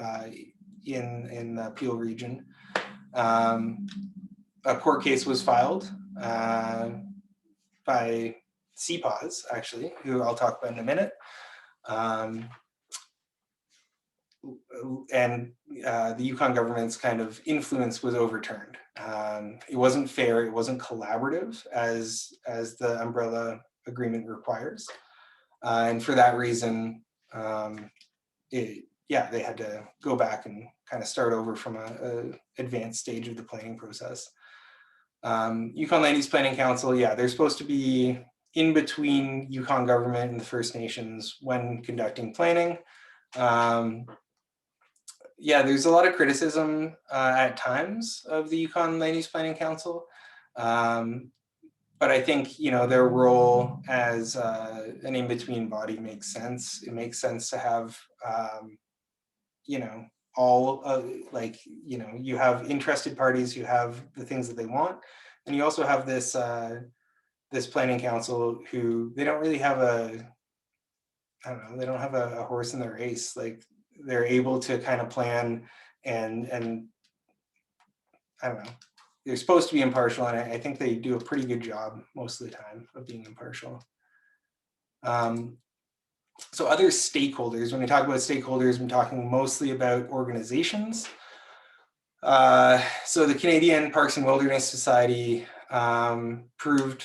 in the Peel region. A court case was filed by CPAWS, actually, who I'll talk about in a minute. And the Yukon government's kind of influence was overturned. It wasn't fair, it wasn't collaborative as the umbrella agreement requires. And for that reason, they had to go back and kind of start over from a advanced stage of the planning process. Yukon Land Use Planning Council, they're supposed to be in between Yukon government and the First Nations when conducting planning. There's a lot of criticism at times of the Yukon Land Use Planning Council. But I think, their role as an in-between body makes sense. It makes sense to have, all you have interested parties who have the things that they want. And you also have this this planning council who they don't really have they don't have a horse in the race. Like, they're able to kind of plan and I don't know, they're supposed to be impartial, and I think they do a pretty good job most of the time of being impartial. So other stakeholders, when we talk about stakeholders, I'm talking mostly about organizations. So the Canadian Parks and Wilderness Society proved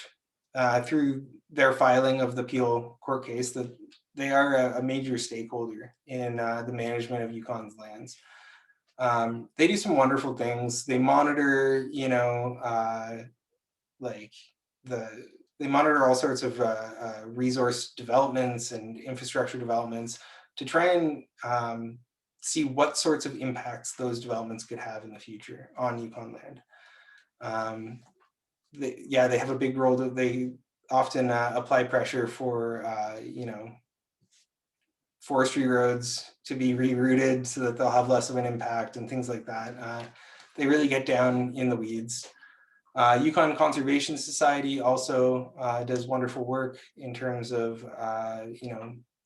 through their filing of the Peel court case that they are a major stakeholder in the management of Yukon's lands. They do some wonderful things. They monitor, they monitor all sorts of resource developments and infrastructure developments to try and see what sorts of impacts those developments could have in the future on Yukon land. They have a big role. They often apply pressure for, forestry roads to be rerouted so that they'll have less of an impact and things like that. They really get down in the weeds. Yukon Conservation Society also does wonderful work in terms of,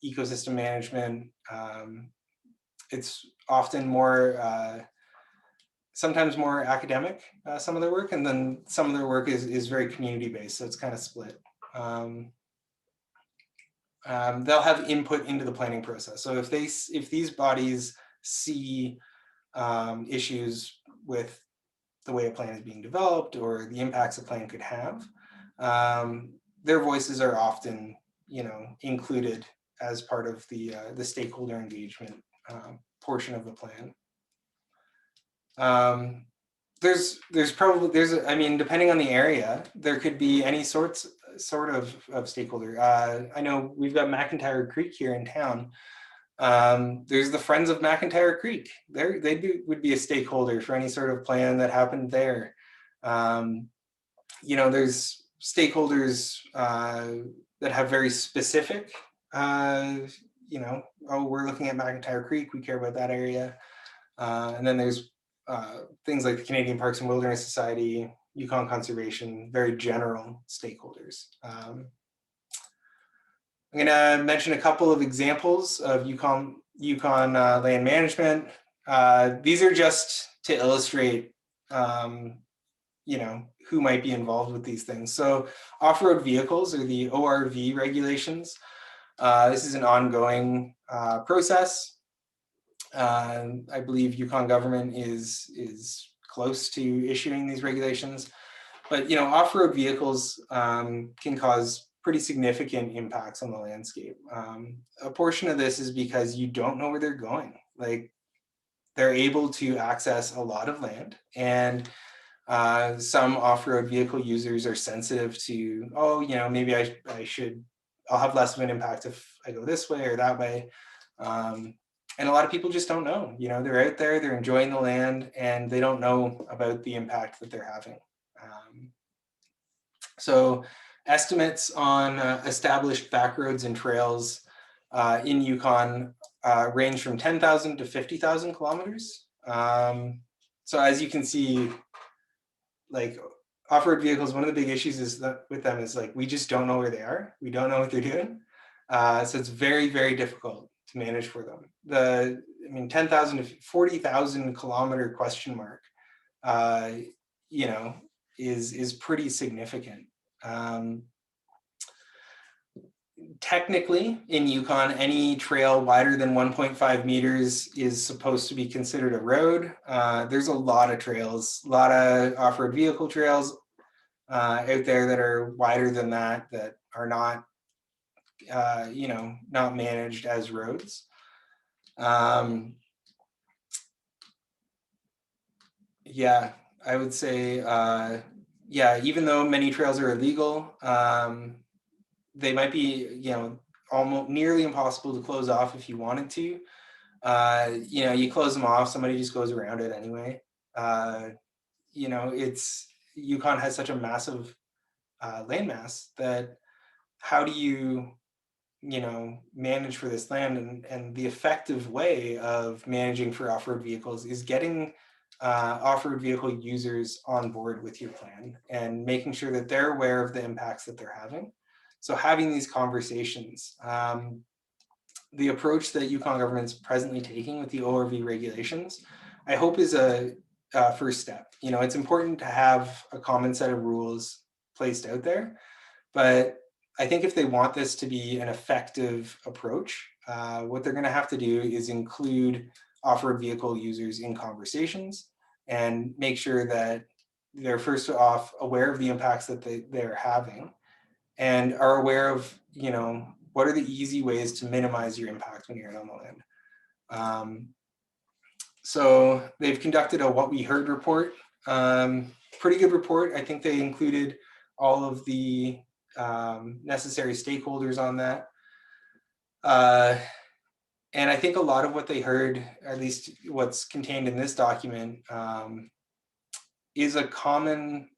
ecosystem management. It's often more, sometimes more academic, some of their work, and then some of their work is very community-based, so it's kind of split. they'll have input into the planning process. So if these bodies see issues with the way a plan is being developed or the impacts a plan could have, their voices are often, included as part of the stakeholder engagement portion of the plan. There's I mean, depending on the area, there could be any sort of stakeholder. I know we've got McIntyre Creek here in town. There's the Friends of McIntyre Creek. Would be a stakeholder for any sort of plan that happened there. There's stakeholders that have very specific, oh, we're looking at McIntyre Creek, we care about that area. And then there's things like the Canadian Parks and Wilderness Society, Yukon Conservation, very general stakeholders. I'm going to mention a couple of examples of Yukon land management. These are just to illustrate, who might be involved with these things. So off-road vehicles, or the ORV regulations. This is an ongoing process. I believe Yukon government is close to issuing these regulations, but off-road vehicles can cause pretty significant impacts on the landscape. A portion of this is because you don't know where they're going. Like, they're able to access a lot of land, and some off-road vehicle users are sensitive to, oh, maybe I'll have less of an impact if I go this way or that way. And a lot of people just don't know. They're out there, they're enjoying the land, and they don't know about the impact that they're having. So estimates on established back roads and trails in Yukon range from 10,000 to 50,000 kilometers. So as you can see, like, off-road vehicles, one of the big issues with them is like, we just don't know where they are. We don't know what they're doing. So it's very, very difficult to manage for them. 10,000 to 40,000 kilometer question mark, is pretty significant. Technically, in Yukon, any trail wider than 1.5 meters is supposed to be considered a road. There's a lot of trails, a lot of off-road vehicle trails out there that are wider than that are not, not managed as roads. Yeah, I would say, even though many trails are illegal, they might be, almost nearly impossible to close off if you wanted to. You close them off, somebody just goes around it anyway. Yukon has such a massive landmass that how do you, manage for this land? And the effective way of managing for off-road vehicles is getting off-road vehicle users on board with your plan and making sure that they're aware of the impacts that they're having. So having these conversations, the approach that Yukon government's presently taking with the ORV regulations, I hope is a first step. It's important to have a common set of rules placed out there, but I think if they want this to be an effective approach, what they're going to have to do is include off-road vehicle users in conversations and make sure that they're first off aware of the impacts that they're having and are aware of, what are the easy ways to minimize your impact when you're out on the land. So they've conducted a What We Heard report, pretty good report. I think they included all of the necessary stakeholders on that. And I think a lot of what they heard, at least what's contained in this document, is a common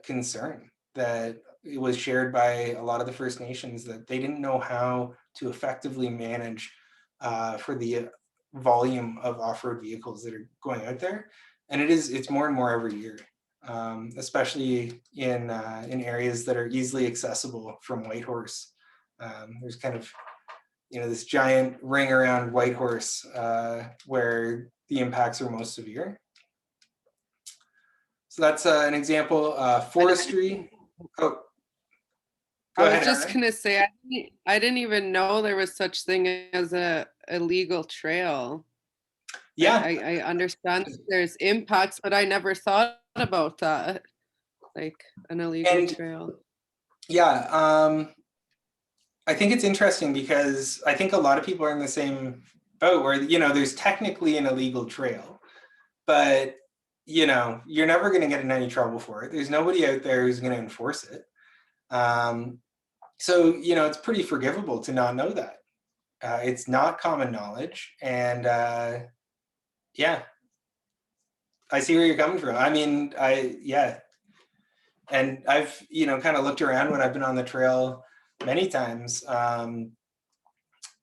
concern that it was shared by a lot of the First Nations, that they didn't know how to effectively manage for the volume of off-road vehicles that are going out there. And it's more and more every year, especially in areas that are easily accessible from Whitehorse. There's kind of, this giant ring around Whitehorse where the impacts are most severe. So that's an example. Forestry. Oh, Go I was ahead, just Aaron. gonna say I didn't even know there was such thing as a illegal trail. Yeah, I understand that there's impacts, but I never thought about that, like an illegal and trail. yeah, I think it's interesting because I think a lot of people are in the same boat where, you know, there's technically an illegal trail, but, you know, you're never going to get in any trouble for it. There's nobody out there who's going to enforce it. So, you know, it's pretty forgivable to not know that. It's not common knowledge. And yeah, I see where you're coming from. I mean, yeah. And I've, you know, kind of looked around when I've been on the trail many times,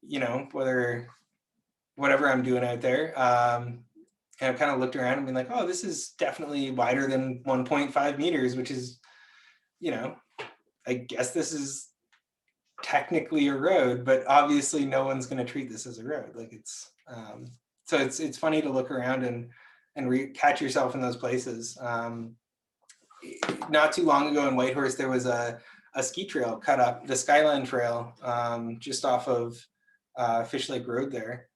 you know, whatever I'm doing out there. And I've kind of looked around and been like, oh, this is definitely wider than 1.5 meters, which is, you know, I guess this is technically a road, but obviously no one's going to treat this as a road. Like it's, so it's funny to look around and catch yourself in those places. Not too long ago in Whitehorse, there was a ski trail cut up, the Skyline Trail, just off of Fish Lake Road there.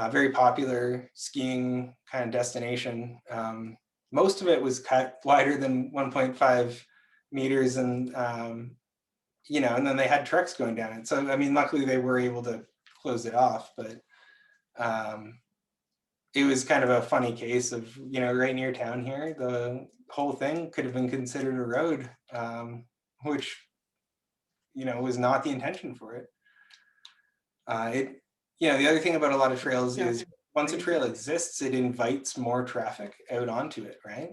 Very popular skiing kind of destination. Most of it was cut wider than 1.5 meters, and you know, and then they had trucks going down it. So I mean, luckily they were able to close it off, but it was kind of a funny case of, you know, right near town here, the whole thing could have been considered a road, which, you know, was not the intention for it. You know, the other thing about a lot of trails is once a trail exists, it invites more traffic out onto it, right?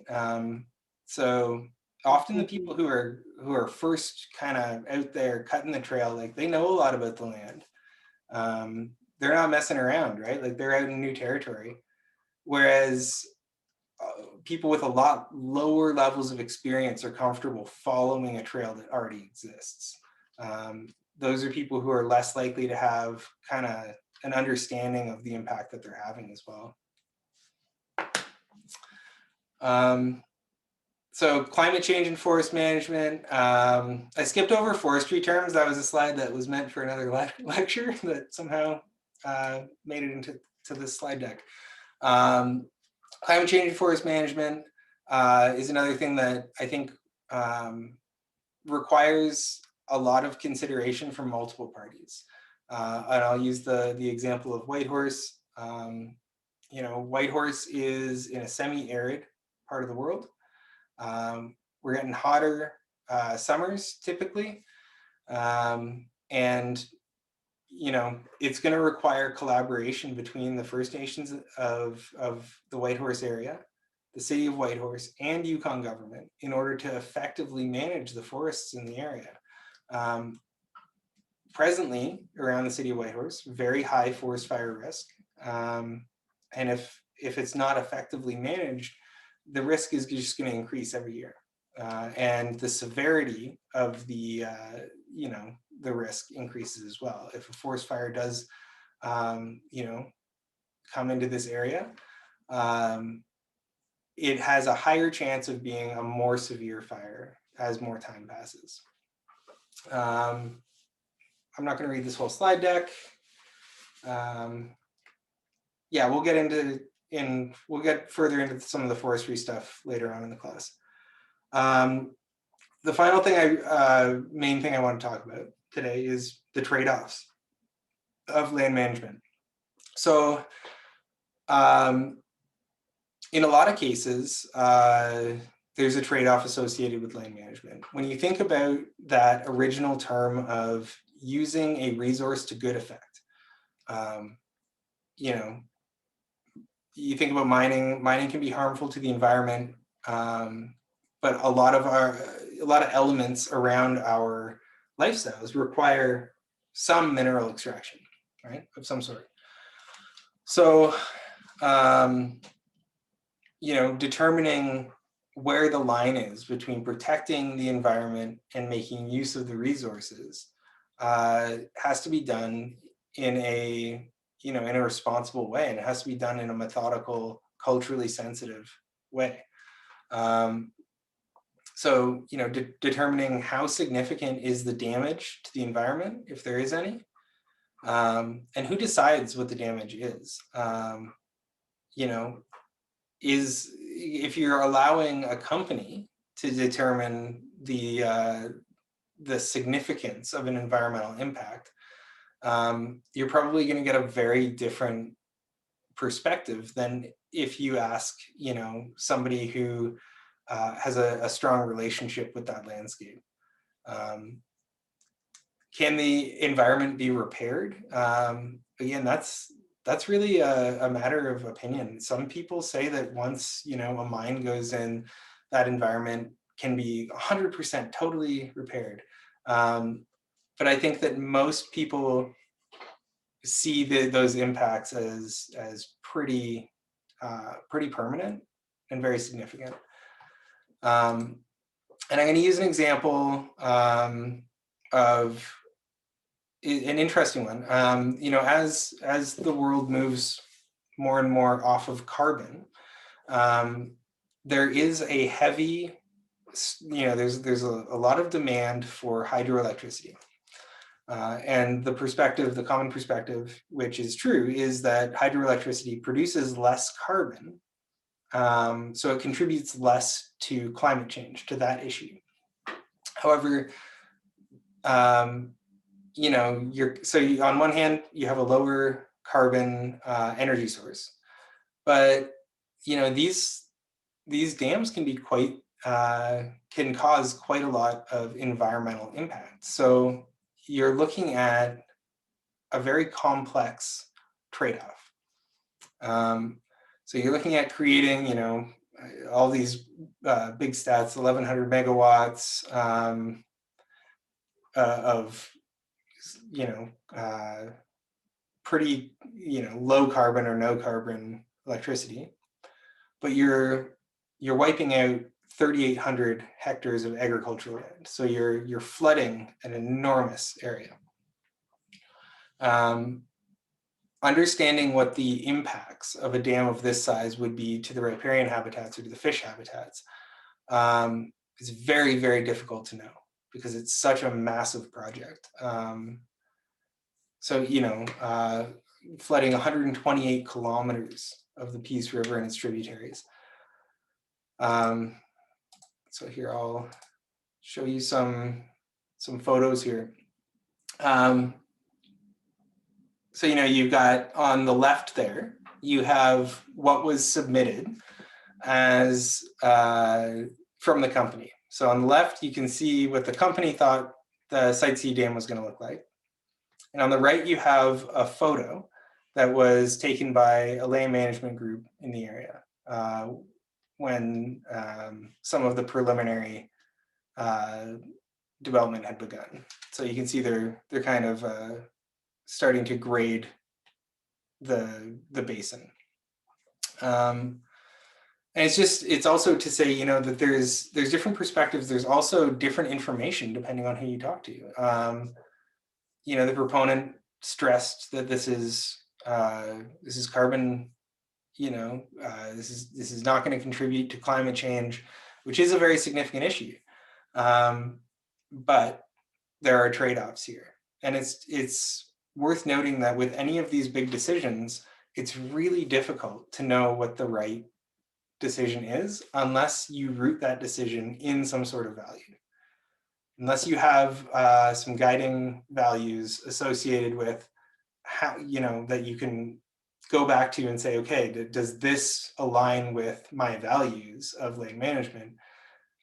So often the people who are first kind of out there cutting the trail, like they know a lot about the land. They're not messing around, right? Like they're out in new territory. Whereas people with a lot lower levels of experience are comfortable following a trail that already exists. Those are people who are less likely to have kind of an understanding of the impact that they're having as well. So climate change and forest management. I skipped over forestry terms. That was a slide that was meant for another lecture that somehow made it into this slide deck. Climate change and forest management is another thing that I think requires a lot of consideration from multiple parties. And I'll use the example of Whitehorse. You know, Whitehorse is in a semi-arid part of the world. We're getting hotter summers typically. And, you know, it's going to require collaboration between the First Nations of the Whitehorse area, the city of Whitehorse, and Yukon government in order to effectively manage the forests in the area. Presently, around the city of Whitehorse, very high forest fire risk. And if it's not effectively managed, the risk is just going to increase every year. And the severity of the, you know, the risk increases as well. If a forest fire does, you know, come into this area, it has a higher chance of being a more severe fire as more time passes. I'm not going to read this whole slide deck. Yeah, we'll get further into some of the forestry stuff later on in the class. The final thing main thing I want to talk about today is the trade-offs of land management. So in a lot of cases, there's a trade-off associated with land management. When you think about that original term of using a resource to good effect, you know, you think about mining can be harmful to the environment, but a lot of elements around our lifestyles require some mineral extraction, right, of some sort. So, you know, determining where the line is between protecting the environment and making use of the resources has to be done in a, you know, in a responsible way, and it has to be done in a methodical, culturally sensitive way. So, you know, determining how significant is the damage to the environment, if there is any, and who decides what the damage is. You know, if you're allowing a company to determine the significance of an environmental impact, you're probably going to get a very different perspective than if you ask, you know, somebody who has a strong relationship with that landscape. Can the environment be repaired? Again, that's really a matter of opinion. Some people say that once, you know, a mine goes in, that environment can be 100% totally repaired. But I think that most people see those impacts as pretty permanent and very significant. And I'm going to use an example of an interesting one. You know, as the world moves more and more off of carbon, there is a heavy, you know, there's a lot of demand for hydroelectricity. And the common perspective, which is true, is that hydroelectricity produces less carbon, so it contributes less to climate change, to that issue. However, you know, on one hand, you have a lower carbon energy source, but you know, these dams can be can cause quite a lot of environmental impact. So you're looking at a very complex trade-off. So you're looking at creating, you know, all these big stats, 1,100 megawatts of, you know, pretty, you know, low carbon or no carbon electricity, but you're wiping out 3,800 hectares of agricultural land. So you're flooding an enormous area. Understanding what the impacts of a dam of this size would be to the riparian habitats or to the fish habitats is very, very difficult to know because it's such a massive project. So, you know, flooding 128 kilometers of the Peace River and its tributaries. So here I'll show you some photos here. So, you know, you've got on the left there, you have what was submitted as from the company. So on the left, you can see what the company thought the Site C dam was going to look like. And on the right, you have a photo that was taken by a land management group in the area when some of the preliminary development had begun. So you can see they're kind of starting to grade the basin. And it's also to say, you know, that there's different perspectives. There's also different information depending on who you talk to. You know, the proponent stressed that this is carbon, you know, this is not going to contribute to climate change, which is a very significant issue. But there are trade-offs here. And it's worth noting that with any of these big decisions, it's really difficult to know what the right decision is unless you root that decision in some sort of value. Unless you have some guiding values associated with how, you know, that you can go back to and say, okay, does this align with my values of land management?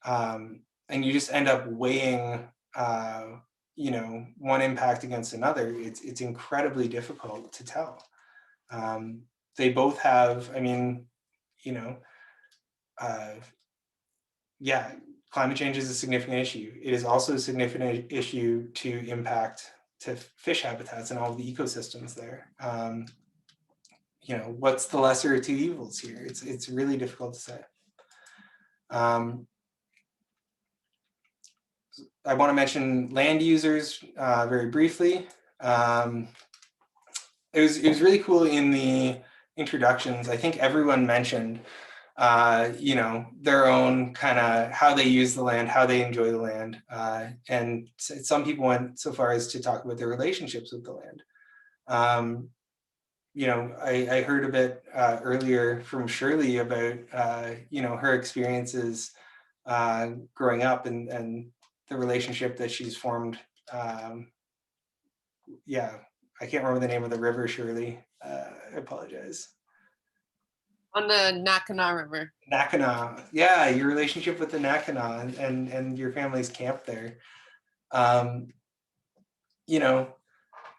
And you just end up weighing, you know, one impact against another. It's incredibly difficult to tell. They both have, I mean, you know, yeah, climate change is a significant issue. It is also a significant issue to impact to fish habitats and all of the ecosystems there. You know, what's the lesser of two evils here? It's really difficult to say. I want to mention land users very briefly. It was really cool in the introductions. I think everyone mentioned you know, their own kind of how they use the land, how they enjoy the land. And some people went so far as to talk about their relationships with the land. You know, I heard a bit earlier from Shirley about, you know, her experiences growing up and the relationship that she's formed. Yeah, I can't remember the name of the river, Shirley. I apologize. On the Nakana River. Nakana, yeah, your relationship with the Nakana and your family's camp there. You know,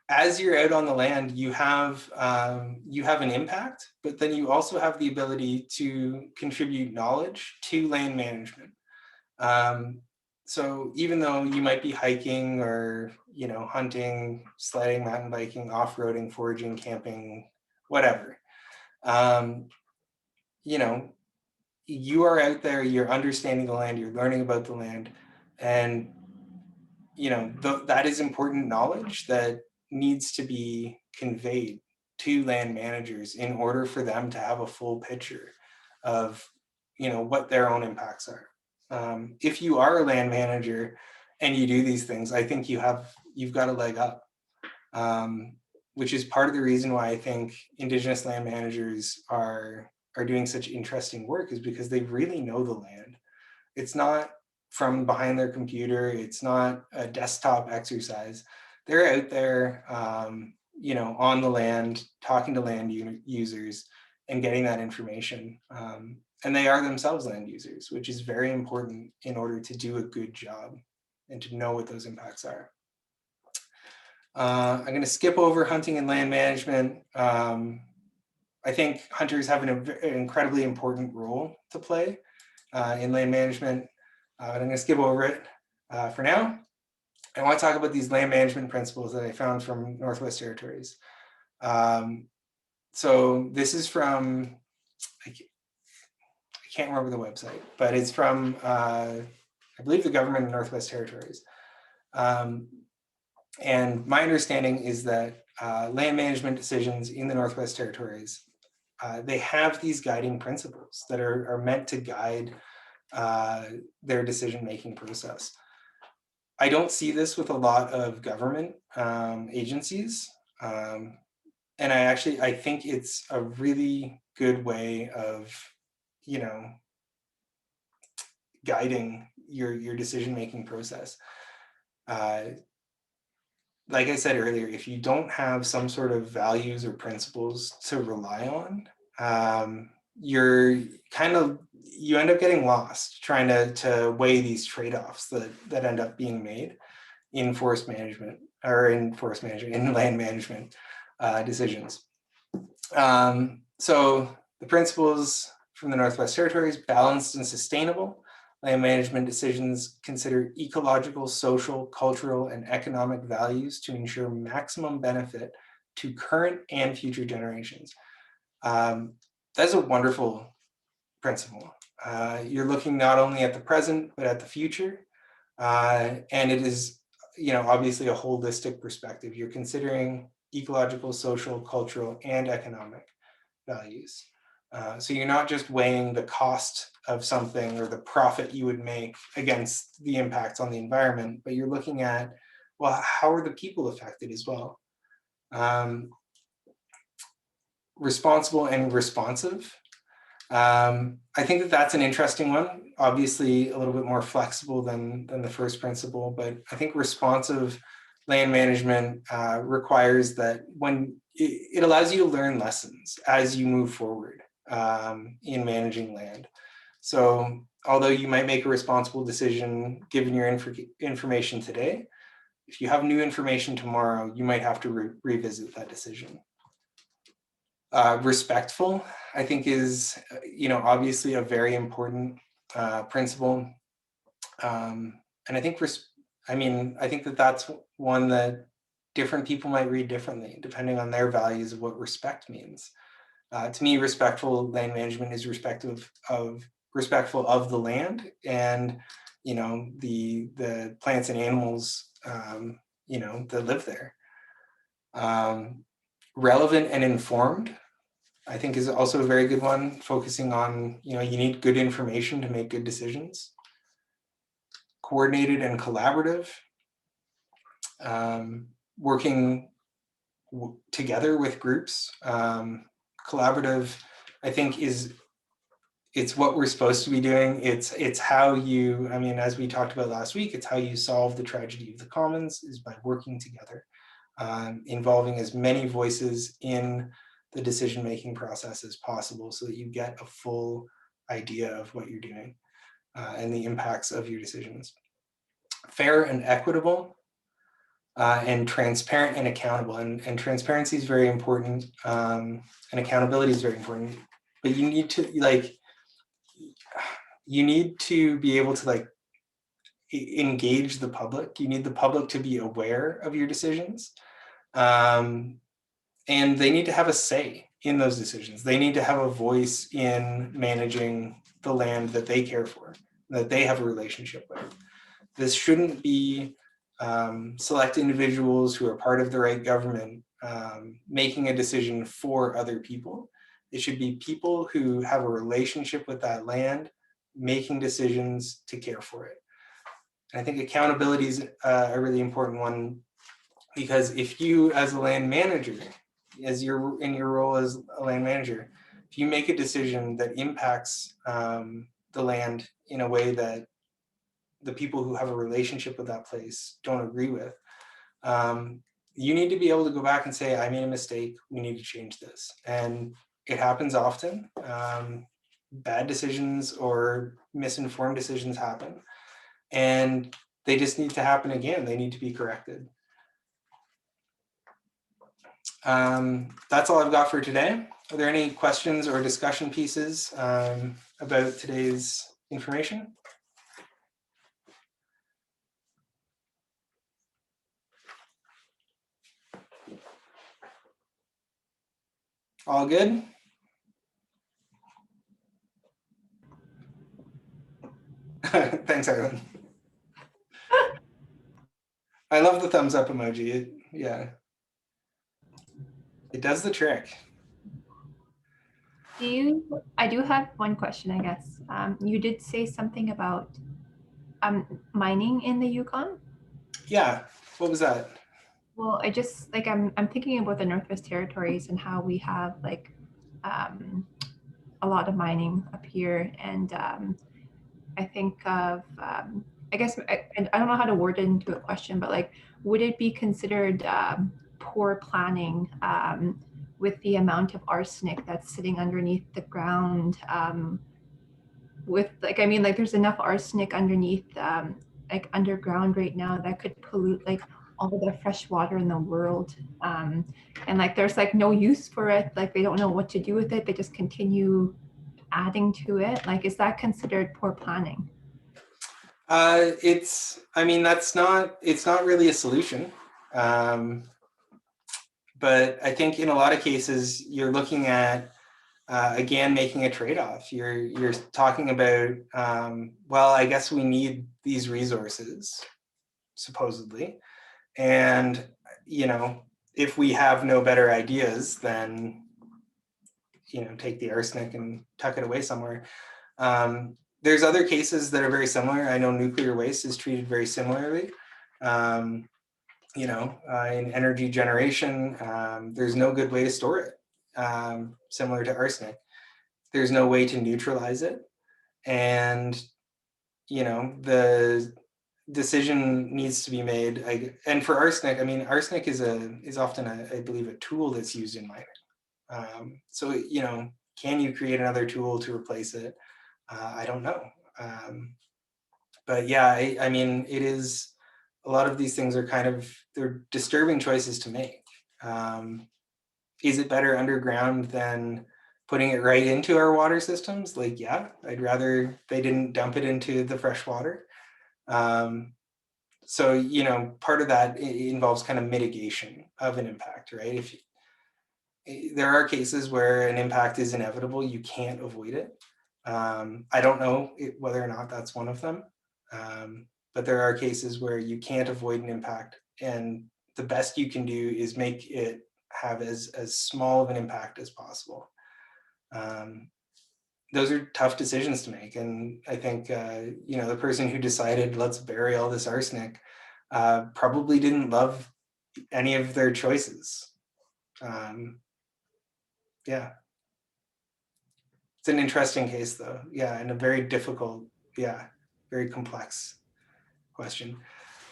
as you're out on the land, you have an impact, but then you also have the ability to contribute knowledge to land management. So even though you might be hiking or, you know, hunting, sledding, mountain biking, off-roading, foraging, camping, whatever, you know, you are out there, you're understanding the land, you're learning about the land, and you know, that is important knowledge that needs to be conveyed to land managers in order for them to have a full picture of, you know, what their own impacts are. If you are a land manager and you do these things, I think you've got a leg up, which is part of the reason why I think Indigenous land managers are doing such interesting work, is because they really know the land. It's not from behind their computer. It's not a desktop exercise. They're out there, you know, on the land, talking to land users and getting that information. And they are themselves land users, which is very important in order to do a good job and to know what those impacts are. I'm going to skip over hunting and land management. I think hunters have an incredibly important role to play in land management. But I'm going to skip over it for now. I want to talk about these land management principles that I found from Northwest Territories. So this is from, I can't remember the website, but it's from, I believe, the government of Northwest Territories. And my understanding is that land management decisions in the Northwest Territories, they have these guiding principles that are meant to guide their decision-making process. I don't see this with a lot of government agencies. And I think it's a really good way of, you know, guiding your decision-making process. Like I said earlier, if you don't have some sort of values or principles to rely on, you end up getting lost trying to weigh these trade-offs that end up being made in forest management in land management decisions. So the principles from the Northwest Territories: balanced and sustainable land management decisions consider ecological, social, cultural, and economic values to ensure maximum benefit to current and future generations. That's a wonderful principle. You're looking not only at the present, but at the future. And it is, you know, obviously a holistic perspective. You're considering ecological, social, cultural, and economic values. So you're not just weighing the cost of something or the profit you would make against the impacts on the environment, but you're looking at, well, how are the people affected as well? Responsible and responsive. I think that's an interesting one. Obviously, a little bit more flexible than the first principle, but I think responsive land management requires that when it allows you to learn lessons as you move forward in managing land. So although you might make a responsible decision given your information today, if you have new information tomorrow, you might have to revisit that decision. Respectful, I think, is, you know, obviously a very important principle. And I think, I think that's one that different people might read differently depending on their values of what respect means. To me, respectful land management is respectful of the land and, you know, the plants and animals, you know, that live there. Relevant and informed. I think is also a very good one, focusing on, you need good information to make good decisions. Coordinated and collaborative, working together with groups. Collaborative, I think, it's what we're supposed to be doing. It's how you, as we talked about last week, it's how you solve the tragedy of the commons, is by working together, involving as many voices in the decision-making process as possible, so that you get a full idea of what you're doing and the impacts of your decisions. Fair and equitable, and transparent and accountable. And transparency is very important, and accountability is very important. But you need to be able to engage the public. You need the public to be aware of your decisions, and they need to have a say in those decisions. They need to have a voice in managing the land that they care for, that they have a relationship with. This shouldn't be select individuals who are part of the right government making a decision for other people. It should be people who have a relationship with that land making decisions to care for it. And I think accountability is a really important one, because if you, as a land manager, as you're in your role as a land manager, if you make a decision that impacts the land in a way that the people who have a relationship with that place don't agree with, you need to be able to go back and say, I made a mistake, we need to change this. And it happens often. Bad decisions or misinformed decisions happen, and they just need to happen again. They need to be corrected. That's all I've got for today. Are there any questions or discussion pieces about today's information? All good? Thanks, Arlen. I love the thumbs up emoji. Yeah. It does the trick. I do have one question, I guess. You did say something about mining in the Yukon. Yeah. What was that? Well, I just I'm thinking about the Northwest Territories and how we have a lot of mining up here, and I think of I guess I don't know how to word it into a question, but would it be considered poor planning with the amount of arsenic that's sitting underneath the ground? With there's enough arsenic underneath underground right now that could pollute all the fresh water in the world, and there's no use for it. They don't know what to do with it. They just continue adding to it. Is that considered poor planning? It's not really a solution. But I think in a lot of cases, you're looking at, again, making a trade-off. You're talking about, well, I guess we need these resources, supposedly. And, if we have no better ideas, then, take the arsenic and tuck it away somewhere. There's other cases that are very similar. I know nuclear waste is treated very similarly. In energy generation, there's no good way to store it, similar to arsenic. There's no way to neutralize it. And, the decision needs to be made. And for arsenic, arsenic is often, I believe, a tool that's used in mining. So, can you create another tool to replace it? I don't know. But yeah, it is, a lot of these things are they're disturbing choices to make. Is it better underground than putting it right into our water systems? Yeah, I'd rather they didn't dump it into the fresh water. So, part of that involves kind of mitigation of an impact, right? If there are cases where an impact is inevitable, you can't avoid it. I don't know whether or not that's one of them. But there are cases where you can't avoid an impact, and the best you can do is make it have as small of an impact as possible. Those are tough decisions to make. And I think, you know, the person who decided let's bury all this arsenic probably didn't love any of their choices. Yeah. It's an interesting case though. Yeah. And a very difficult, yeah, very complex question.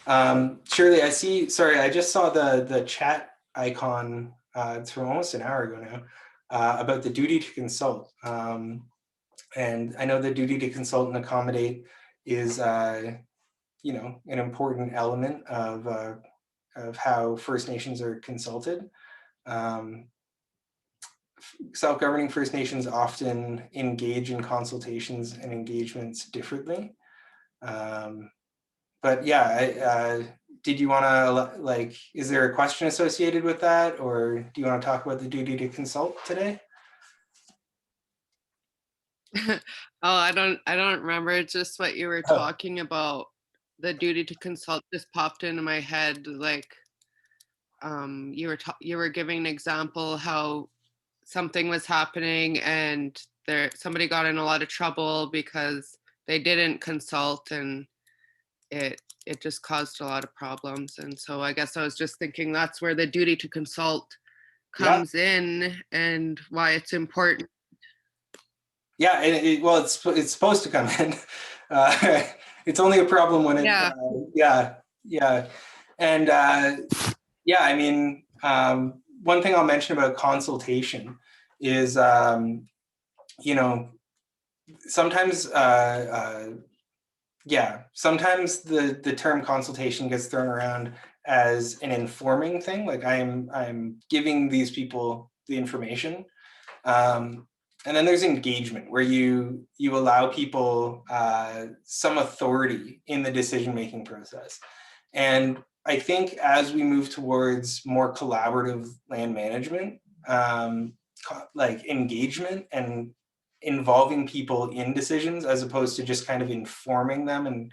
Shirley, I see, sorry, I just saw the chat icon, it's from almost an hour ago now, about the duty to consult. And I know the duty to consult and accommodate is, you know, an important element of how First Nations are consulted. Self-governing First Nations often engage in consultations and engagements differently. But yeah, did you want to, like, is there a question associated with that, or do you want to talk about the duty to consult today? Oh, I don't remember. It's just what you were talking about. The duty to consult just popped into my head. Like, you were giving an example how something was happening and somebody got in a lot of trouble because they didn't consult, and it just caused a lot of problems. And so I guess I was just thinking that's where the duty to consult comes in and why it's important. Yeah, and well, it's supposed to come in. It's only a problem when it, yeah. And yeah, I mean, one thing I'll mention about consultation is, you know, sometimes, yeah, sometimes the term consultation gets thrown around as an informing thing. Like I'm giving these people the information. And then there's engagement, where you allow people some authority in the decision-making process. And I think as we move towards more collaborative land management, like engagement and involving people in decisions as opposed to just kind of informing them, and,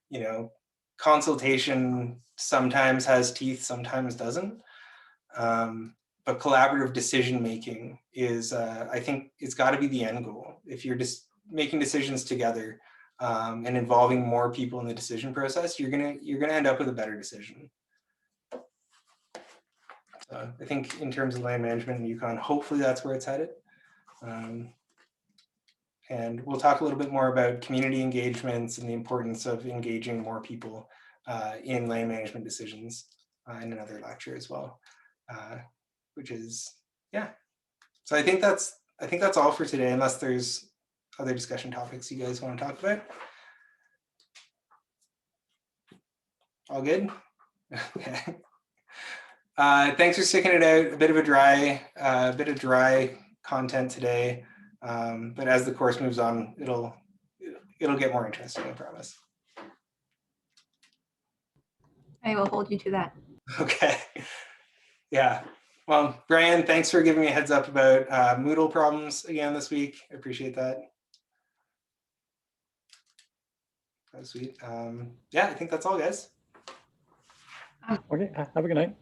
you know, consultation sometimes has teeth, sometimes doesn't. But collaborative decision making is, I think it's got to be the end goal. If you're just making decisions together and involving more people in the decision process, you're gonna end up with a better decision. So I think in terms of land management in Yukon, hopefully that's where it's headed. And we'll talk a little bit more about community engagements and the importance of engaging more people in land management decisions in another lecture as well. Which is, yeah. So I think that's all for today, unless there's other discussion topics you guys want to talk about. All good? Okay. Thanks for sticking it out. A bit of dry content today, but as the course moves on, it'll get more interesting, I promise. I will hold you to that. Okay. Yeah. Well, Brian, thanks for giving me a heads up about Moodle problems again this week. I appreciate that. That was sweet. Yeah, I think that's all, guys. Okay, have a good night.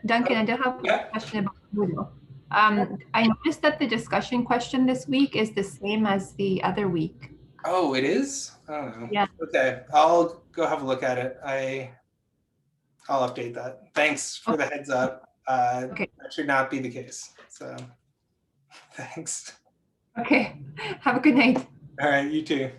Duncan, I do have a question about Moodle. I noticed that the discussion question this week is the same as the other week. Oh, it is? I don't know. Yeah. Okay, I'll go have a look at it. I'll update that. Thanks for the heads up. Okay. That should not be the case. So thanks. Okay. Have a good night. All right, you too.